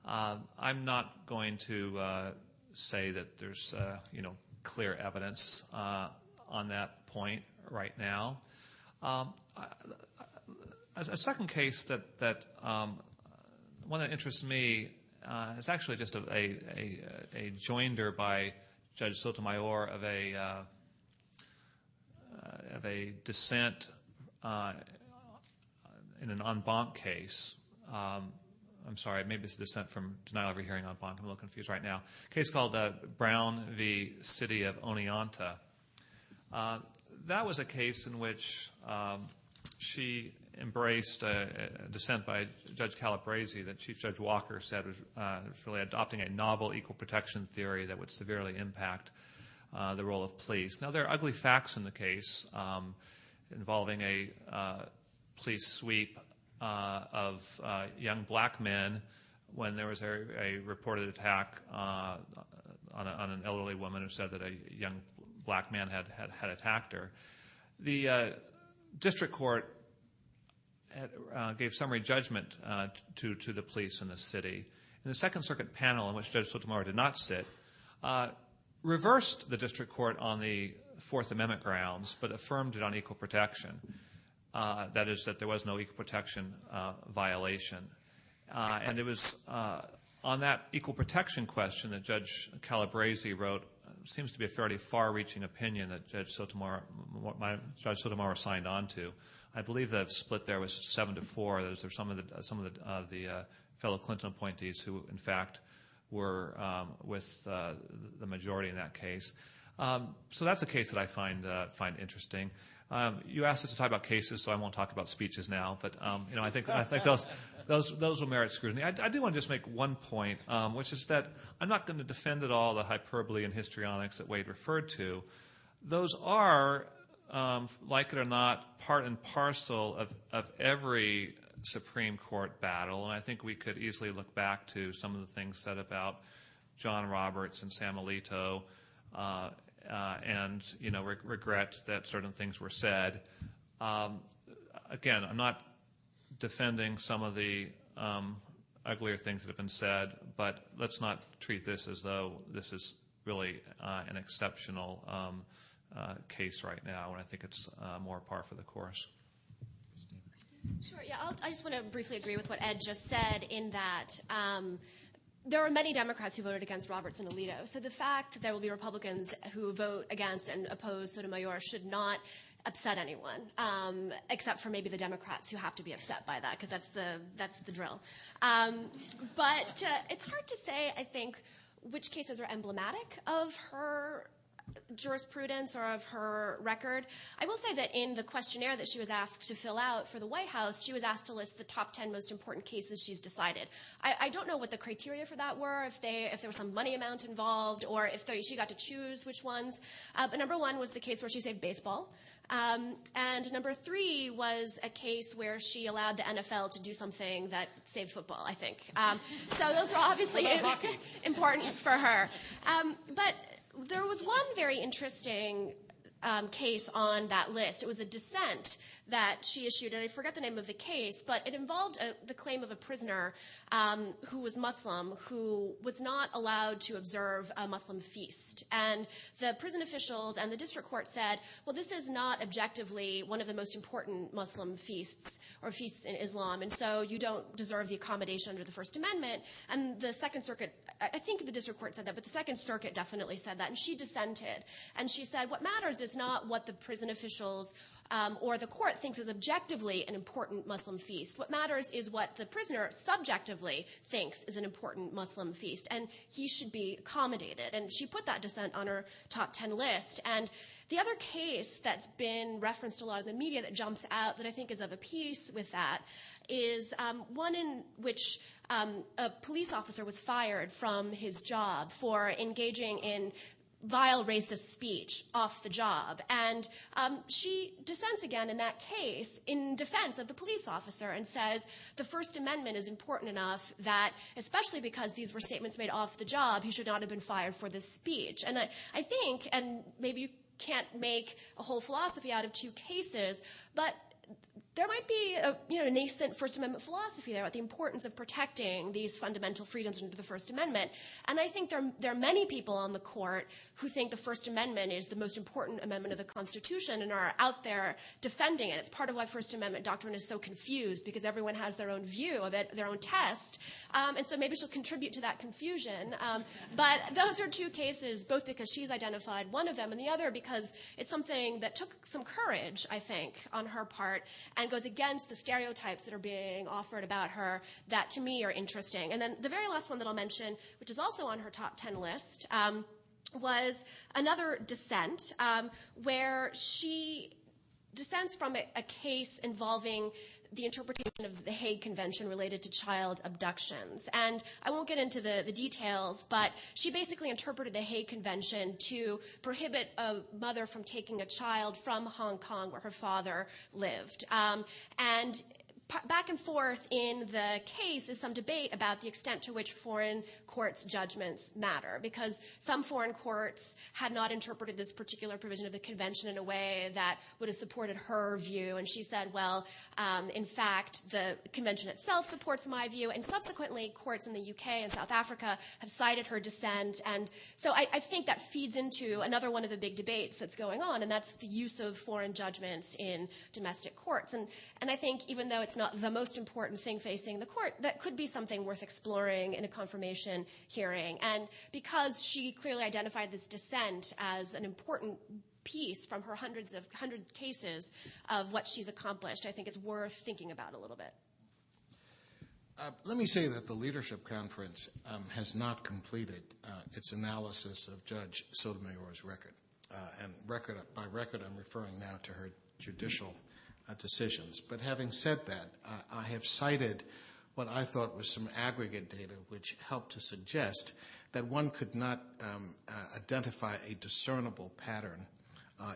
I'm not going to say that there's clear evidence on that point right now. A second case that one that interests me is actually just a joinder by Judge Sotomayor of a dissent in an en banc case. I'm sorry, maybe it's a dissent from denial of a hearing en banc. I'm a little confused right now. A case called Brown v. City of Oneonta. That was a case in which she embraced a dissent by Judge Calabresi that Chief Judge Walker said was really adopting a novel equal protection theory that would severely impact the role of police. Now, there are ugly facts in the case involving a police sweep of young black men when there was a reported attack on an elderly woman who said that a young black man had attacked her. The district court gave summary judgment to the police in the city. And the Second Circuit panel, in which Judge Sotomayor did not sit, reversed the district court on the Fourth Amendment grounds, but affirmed it on equal protection. That is, that there was no equal protection violation. And it was on that equal protection question that Judge Calabresi wrote, seems to be a fairly far-reaching opinion that Judge Sotomayor signed on to. I believe the split there was 7-4. There's some of the fellow Clinton appointees who, in fact, were with the majority in that case. So that's a case that I find interesting. You asked us to talk about cases, so I won't talk about speeches now. But I think those will merit scrutiny. I do want to just make one point, which is that I'm not going to defend at all the hyperbole and histrionics that Wade referred to. Those are, like it or not, part and parcel of every Supreme Court battle, and I think we could easily look back to some of the things said about John Roberts and Sam Alito, and regret that certain things were said. Again, I'm not defending some of the uglier things that have been said, but let's not treat this as though this is really an exceptional case right now, and I think it's more par for the course. Sure, yeah, I just want to briefly agree with what Ed just said in that there are many Democrats who voted against Roberts and Alito. So the fact that there will be Republicans who vote against and oppose Sotomayor should not upset anyone, except for maybe the Democrats who have to be upset by that, because that's the drill. But it's hard to say, I think, which cases are emblematic of her jurisprudence or of her record. I will say that in the questionnaire that she was asked to fill out for the White House, she was asked to list the top 10 most important cases she's decided. I don't know what the criteria for that were, if there was some money amount involved, or if she got to choose which ones. But number 1 was the case where she saved baseball. And number 3 was a case where she allowed the NFL to do something that saved football, I think. So those are obviously important for her. But there was one very interesting case on that list. It was a dissent that she issued, and I forget the name of the case, but it involved the claim of a prisoner who was Muslim who was not allowed to observe a Muslim feast. And the prison officials and the district court said, well, this is not objectively one of the most important Muslim feasts or feasts in Islam, and so you don't deserve the accommodation under the First Amendment. And the Second Circuit, I think the district court said that, but the Second Circuit definitely said that, and she dissented. And she said, what matters is not what the prison officials or the court thinks is objectively an important Muslim feast. What matters is what the prisoner subjectively thinks is an important Muslim feast, and he should be accommodated. And she put that dissent on her top 10 list. And the other case that's been referenced a lot in the media that jumps out that I think is of a piece with that is one in which a police officer was fired from his job for engaging in vile racist speech off the job. And she dissents again in that case in defense of the police officer and says the First Amendment is important enough that, especially because these were statements made off the job, he should not have been fired for this speech. And I think, and maybe you can't make a whole philosophy out of 2 cases, but there might be a nascent First Amendment philosophy there about the importance of protecting these fundamental freedoms under the First Amendment. And I think there are many people on the court who think the First Amendment is the most important amendment of the Constitution and are out there defending it. It's part of why First Amendment doctrine is so confused, because everyone has their own view of it, their own test. And so maybe she'll contribute to that confusion. But those are two cases, both because she's identified one of them and the other because it's something that took some courage, I think, on her part and goes against the stereotypes that are being offered about her that, to me, are interesting. And then the very last one that I'll mention, which is also on her top 10 list, was another dissent where she dissents from a case involving the interpretation of the Hague Convention related to child abductions. And I won't get into the details, but she basically interpreted the Hague Convention to prohibit a mother from taking a child from Hong Kong, where her father lived. And back and forth in the case is some debate about the extent to which foreign courts' judgments matter, because some foreign courts had not interpreted this particular provision of the convention in a way that would have supported her view. And she said, well, in fact, the convention itself supports my view. And subsequently, courts in the UK and South Africa have cited her dissent. And so I think that feeds into another one of the big debates that's going on, and that's the use of foreign judgments in domestic courts. And I think even though it's not the most important thing facing the court, that could be something worth exploring in a confirmation hearing. And because she clearly identified this dissent as an important piece from her hundred cases of what she's accomplished, I think it's worth thinking about a little bit. Let me say that the Leadership Conference has not completed its analysis of Judge Sotomayor's record. And by record, I'm referring now to her judicial decisions. But having said that, I have cited what I thought was some aggregate data which helped to suggest that one could not identify a discernible pattern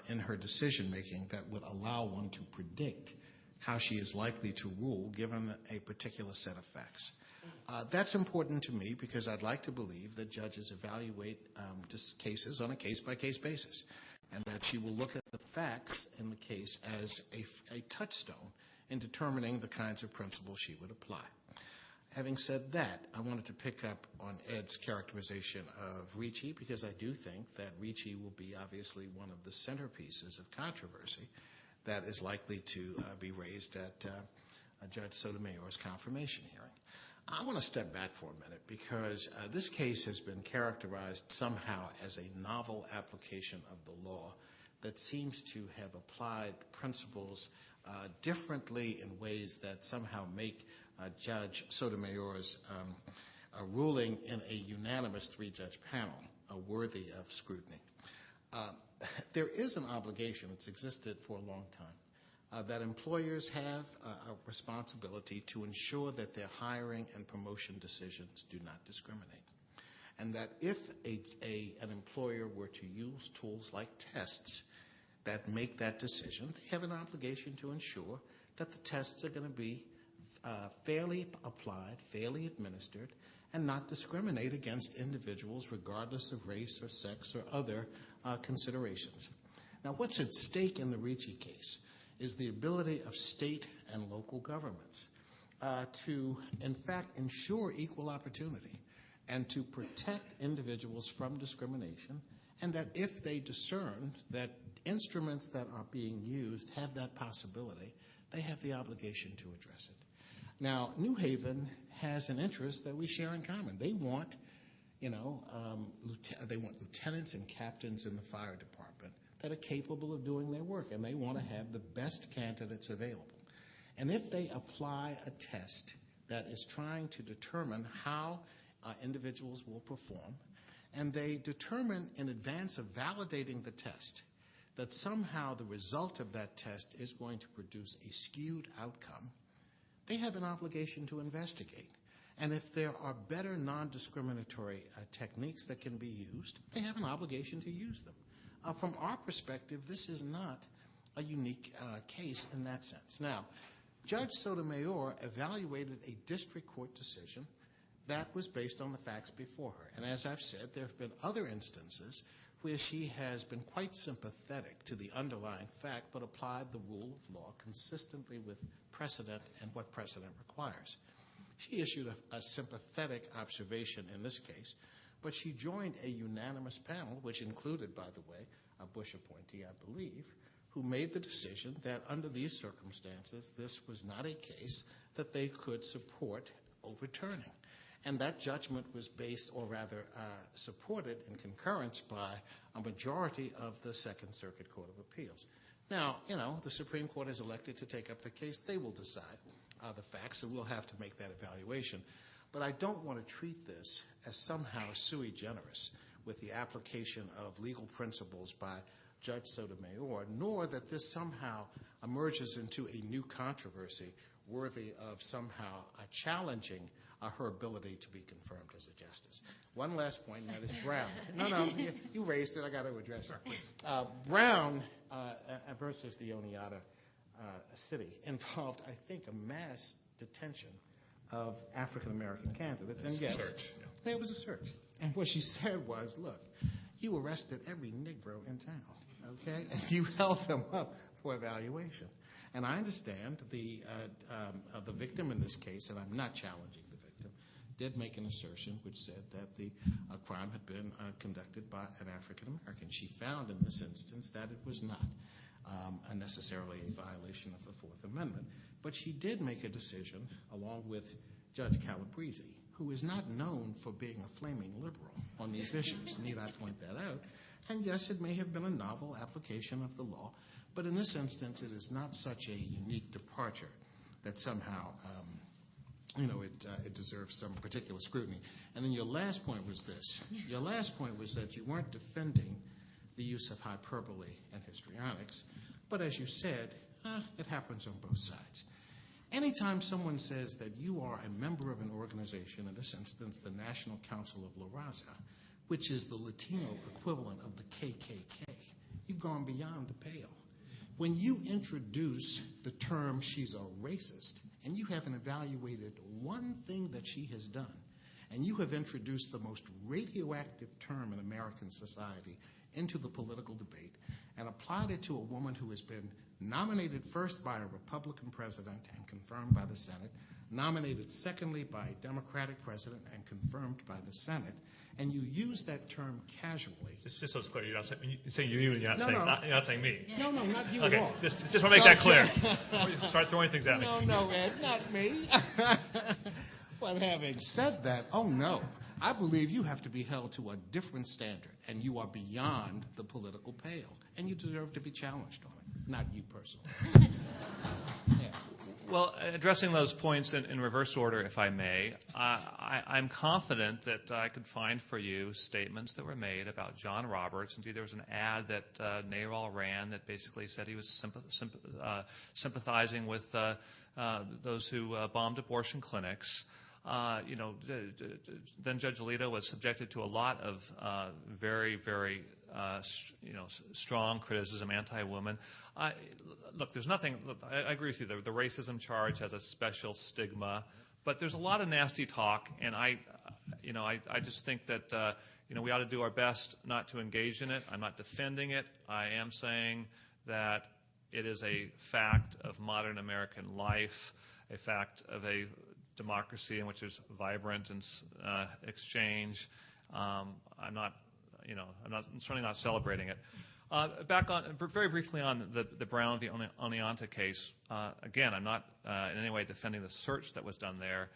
in her decision-making that would allow one to predict how she is likely to rule given a particular set of facts. That's important to me because I'd like to believe that judges evaluate cases on a case-by-case basis, and that she will look at the facts in the case as a touchstone in determining the kinds of principles she would apply. Having said that, I wanted to pick up on Ed's characterization of Ricci, because I do think that Ricci will be obviously one of the centerpieces of controversy that is likely to be raised at Judge Sotomayor's confirmation hearing. I want to step back for a minute because this case has been characterized somehow as a novel application of the law that seems to have applied principles differently in ways that somehow make Judge Sotomayor's ruling in a unanimous three-judge panel worthy of scrutiny. There is an obligation that's existed for a long time that employers have a responsibility to ensure that their hiring and promotion decisions do not discriminate. And that if an employer were to use tools like tests that make that decision, they have an obligation to ensure that the tests are going to be fairly applied, fairly administered, and not discriminate against individuals regardless of race or sex or other considerations. Now, what's at stake in the Ricci case is the ability of state and local governments to, in fact, ensure equal opportunity and to protect individuals from discrimination, and that if they discern that instruments that are being used have that possibility, they have the obligation to address it. Now, New Haven has an interest that we share in common. They want, they want lieutenants and captains in the fire department that are capable of doing their work, and they want to have the best candidates available. And if they apply a test that is trying to determine how individuals will perform, and they determine in advance of validating the test that somehow the result of that test is going to produce a skewed outcome, they have an obligation to investigate. And if there are better non-discriminatory techniques that can be used, they have an obligation to use them. From our perspective, this is not a unique case in that sense. Now, Judge Sotomayor evaluated a district court decision that was based on the facts before her. And as I've said, there have been other instances where she has been quite sympathetic to the underlying fact but applied the rule of law consistently with precedent and what precedent requires. She issued a sympathetic observation in this case, but she joined a unanimous panel, which included, by the way, a Bush appointee, I believe, who made the decision that under these circumstances, this was not a case that they could support overturning. And that judgment was based, or rather supported in concurrence by a majority of the Second Circuit Court of Appeals. Now, the Supreme Court is elected to take up the case. They will decide the facts, and we'll have to make that evaluation. But I don't want to treat this as somehow sui generis with the application of legal principles by Judge Sotomayor, nor that this somehow emerges into a new controversy worthy of somehow challenging her ability to be confirmed as a justice. One last point, and that is Brown. No, you raised it. I got to address it. Please. Brown versus the Oneonta city involved, I think, a mass detention of African-American candidates. And yes, it was a search. And what she said was, look, you arrested every Negro in town, okay? And you held them up for evaluation. And I understand the victim in this case, and I'm not challenging the victim, did make an assertion which said that the crime had been conducted by an African-American. She found in this instance that it was not necessarily a violation of the Fourth Amendment. But she did make a decision, along with Judge Calabrese, who is not known for being a flaming liberal on these issues. Need I point that out? And yes, it may have been a novel application of the law, but in this instance, it is not such a unique departure that somehow, it deserves some particular scrutiny. And then your last point was this. Your last point was that you weren't defending the use of hyperbole and histrionics, but as you said, it happens on both sides. Anytime someone says that you are a member of an organization, in this instance, the National Council of La Raza, which is the Latino equivalent of the KKK, you've gone beyond the pale. When you introduce the term she's a racist, and you haven't evaluated one thing that she has done, and you have introduced the most radioactive term in American society into the political debate and applied it to a woman who has been nominated first by a Republican president and confirmed by the Senate, nominated secondly by a Democratic president and confirmed by the Senate, and you use that term casually. Just so it's clear, you're saying you, and you're not saying me. No, not you okay, at all. Just want to make that clear. Start throwing things at me. No, Ed, not me. But having said that, oh no, I believe you have to be held to a different standard, and you are beyond the political pale, and you deserve to be challenged on it, not you personally. Yeah. Well, addressing those points in reverse order, if I may, I'm confident that I could find for you statements that were made about John Roberts. Indeed, there was an ad that NARAL ran that basically said he was sympathizing with those who bombed abortion clinics. Then Judge Alito was subjected to a lot of very, very strong criticism, anti-woman. Look, there's nothing. Look, I agree with you. The racism charge has a special stigma, but there's a lot of nasty talk, and I just think that we ought to do our best not to engage in it. I'm not defending it. I am saying that it is a fact of modern American life, a fact of a democracy in which there's vibrant and exchange. I'm certainly not celebrating it. Back on very briefly on the Brown v. Oneonta case. Again, I'm not in any way defending the search that was done there.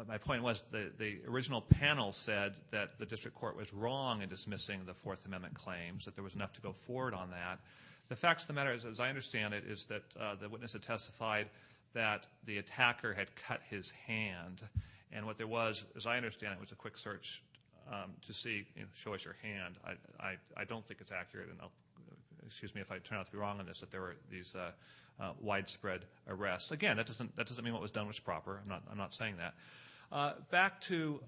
My point was the original panel said that the district court was wrong in dismissing the Fourth Amendment claims, that there was enough to go forward on that. The facts of the matter, as I understand it, is that the witness had testified that the attacker had cut his hand, and what there was, as I understand it, was a quick search to see, show us your hand. I don't think it's accurate, and excuse me if I turn out to be wrong on this, that there were these widespread arrests. Again, that doesn't mean what was done was proper. I'm not saying that. Back to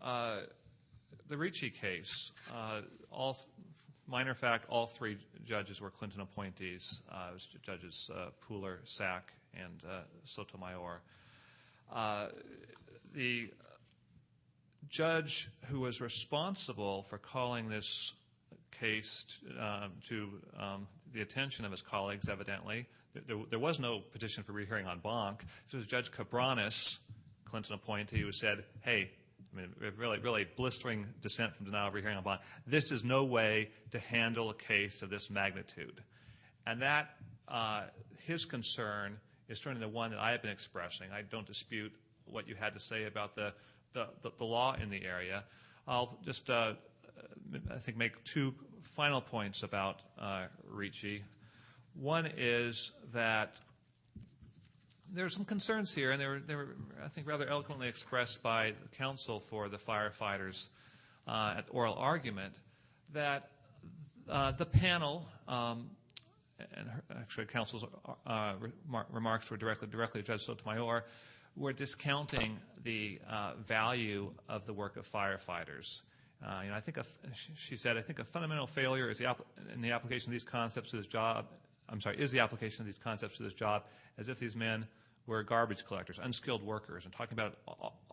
the Ricci case. Minor fact, all three judges were Clinton appointees. It was Judges Pooler, Sack, and Sotomayor. The judge who was responsible for calling this case to the attention of his colleagues, evidently. There was no petition for rehearing en banc. It was Judge Cabranes, Clinton appointee, who said, hey, I mean, really blistering dissent from denial of rehearing en banc. This is no way to handle a case of this magnitude. And that, his concern is turning to one that I have been expressing. I don't dispute what you had to say about the law in the area. I'll just, I think, make two final points about Ricci. One is that there are some concerns here, and they were, I think, rather eloquently expressed by the counsel for the firefighters at the oral argument, that the panel, and actually counsel's remarks were directly to Judge Sotomayor, were discounting the value of the work of firefighters. I think she said, I think a fundamental failure is in the application of these concepts to this job. Is the application of these concepts to this job as if these men were garbage collectors, unskilled workers, and talking about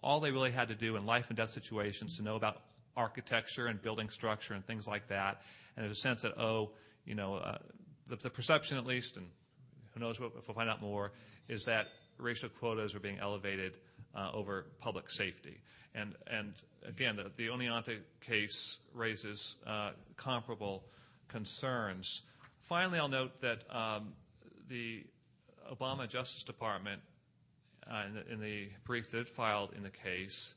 all they really had to do in life and death situations to know about architecture and building structure and things like that. And there's a sense that, the perception at least, and who knows if we'll find out more, is that racial quotas are being elevated over public safety. And again, the Oneonta case raises comparable concerns. Finally, I'll note that the Obama Justice Department, in the brief that it filed in the case,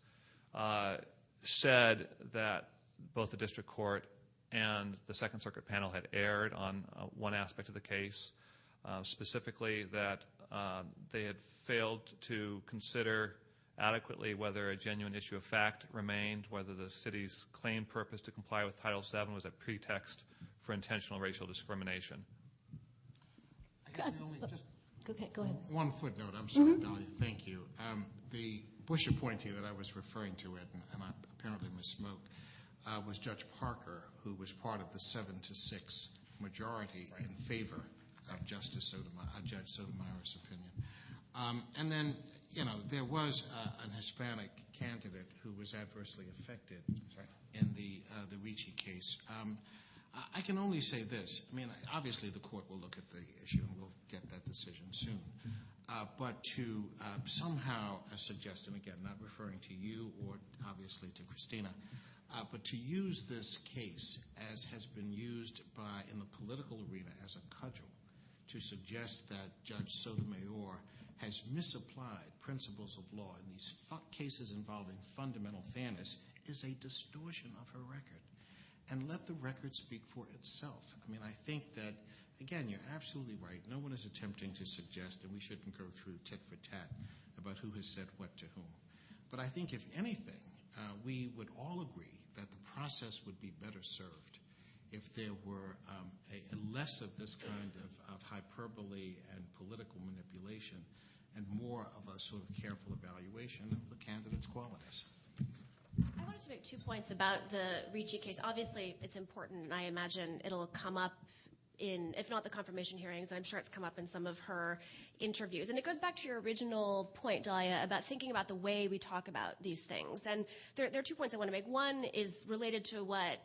said that both the district court and the Second Circuit panel had erred on one aspect of the case, specifically that they had failed to consider adequately whether a genuine issue of fact remained, whether the city's claimed purpose to comply with Title VII was a pretext for intentional racial discrimination. I guess just okay, go ahead. One footnote. I'm sorry, Dolly. Thank you. The Bush appointee that I was referring to, and I apparently misspoke, was Judge Parker, who was part of the 7-6 majority in favor of Judge Sotomayor's opinion. And then, there was an Hispanic candidate who was adversely affected in the Ricci case. I can only say this. I mean, obviously the court will look at the issue and we'll get that decision soon. But to somehow suggest, and again, not referring to you or obviously to Christina, but to use this case as has been used in the political arena as a cudgel to suggest that Judge Sotomayor has misapplied principles of law in these cases involving fundamental fairness is a distortion of her record. And let the record speak for itself. I mean, I think that, again, you're absolutely right. No one is attempting to suggest that we shouldn't go through tit for tat about who has said what to whom. But I think, if anything, we would all agree that the process would be better served if there were less of this kind of hyperbole and political manipulation and more of a sort of careful evaluation of the candidate's qualities. I wanted to make 2 points about the Ricci case. Obviously, it's important, and I imagine it'll come up in, if not the confirmation hearings, I'm sure it's come up in some of her interviews. And it goes back to your original point, Dahlia, about thinking about the way we talk about these things. And there are 2 points I want to make. One is related to what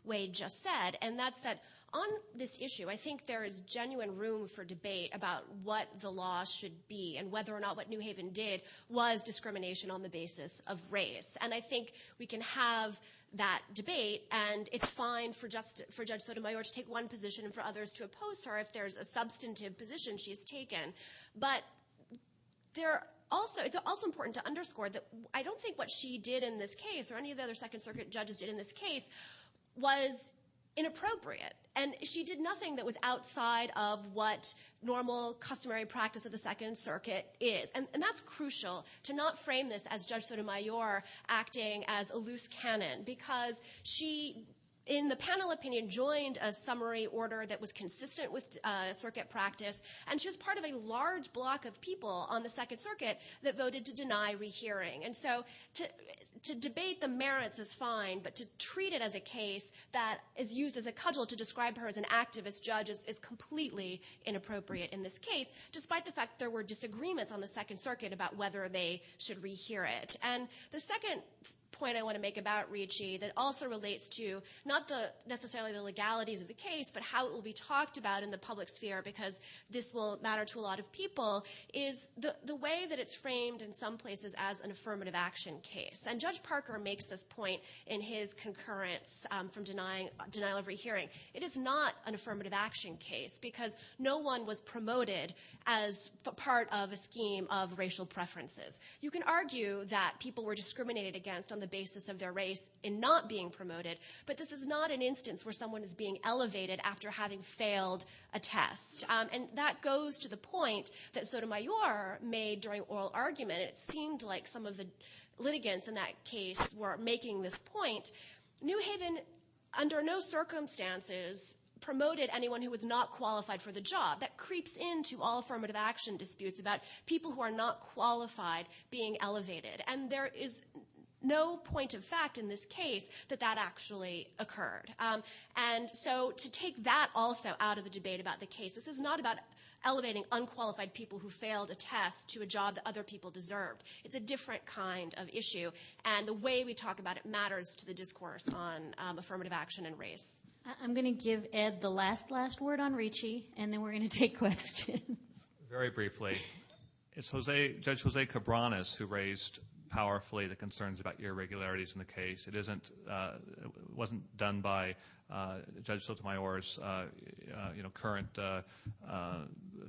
Wade just said, and that's that on this issue, I think there is genuine room for debate about what the law should be and whether or not what New Haven did was discrimination on the basis of race. And I think we can have that debate, and it's fine for Judge Sotomayor to take one position and for others to oppose her if there's a substantive position she's taken. But it's also important to underscore that I don't think what she did in this case or any of the other Second Circuit judges did in this case was inappropriate. And she did nothing that was outside of what normal customary practice of the Second Circuit is. And that's crucial, to not frame this as Judge Sotomayor acting as a loose cannon, because she, in the panel opinion, joined a summary order that was consistent with circuit practice, and she was part of a large block of people on the Second Circuit that voted to deny rehearing. And so to debate the merits is fine, but to treat it as a case that is used as a cudgel to describe her as an activist judge is completely inappropriate in this case, despite the fact there were disagreements on the Second Circuit about whether they should rehear it. And the second point I want to make about Ricci that also relates to not necessarily the legalities of the case, but how it will be talked about in the public sphere, because this will matter to a lot of people, is the way that it's framed in some places as an affirmative action case. And Judge Parker makes this point in his concurrence from denial of rehearing. It is not an affirmative action case because no one was promoted as part of a scheme of racial preferences. You can argue that people were discriminated against on the basis of their race in not being promoted, but this is not an instance where someone is being elevated after having failed a test. And that goes to the point that Sotomayor made during oral argument. It seemed like some of the litigants in that case were making this point. New Haven, under no circumstances, promoted anyone who was not qualified for the job. That creeps into all affirmative action disputes about people who are not qualified being elevated. And there is no point of fact in this case that actually occurred. And so to take that also out of the debate about the case, this is not about elevating unqualified people who failed a test to a job that other people deserved. It's a different kind of issue, and the way we talk about it matters to the discourse on affirmative action and race. I'm going to give Ed the last word on Ricci, and then we're going to take questions. Very briefly, it's Judge Jose Cabranes who raised powerfully the concerns about irregularities in the case. It wasn't done by Judge Sotomayor's current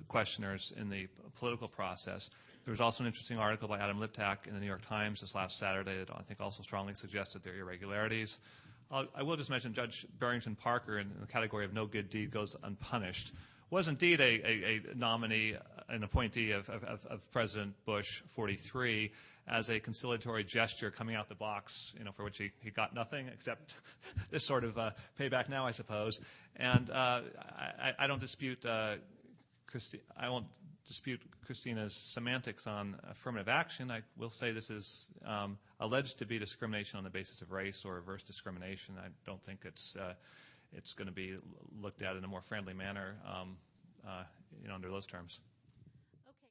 questioners in the political process. There was also an interesting article by Adam Liptak in the New York Times this last Saturday that I think also strongly suggested there are irregularities. I will just mention Judge Barrington Parker, in the category of no good deed goes unpunished, was indeed a nominee, an appointee of President Bush 43 as a conciliatory gesture coming out the box, for which he got nothing except this sort of payback now, I suppose. And I don't dispute I won't dispute Christina's semantics on affirmative action. I will say this is alleged to be discrimination on the basis of race or reverse discrimination. I don't think it's going to be looked at in a more friendly manner, under those terms.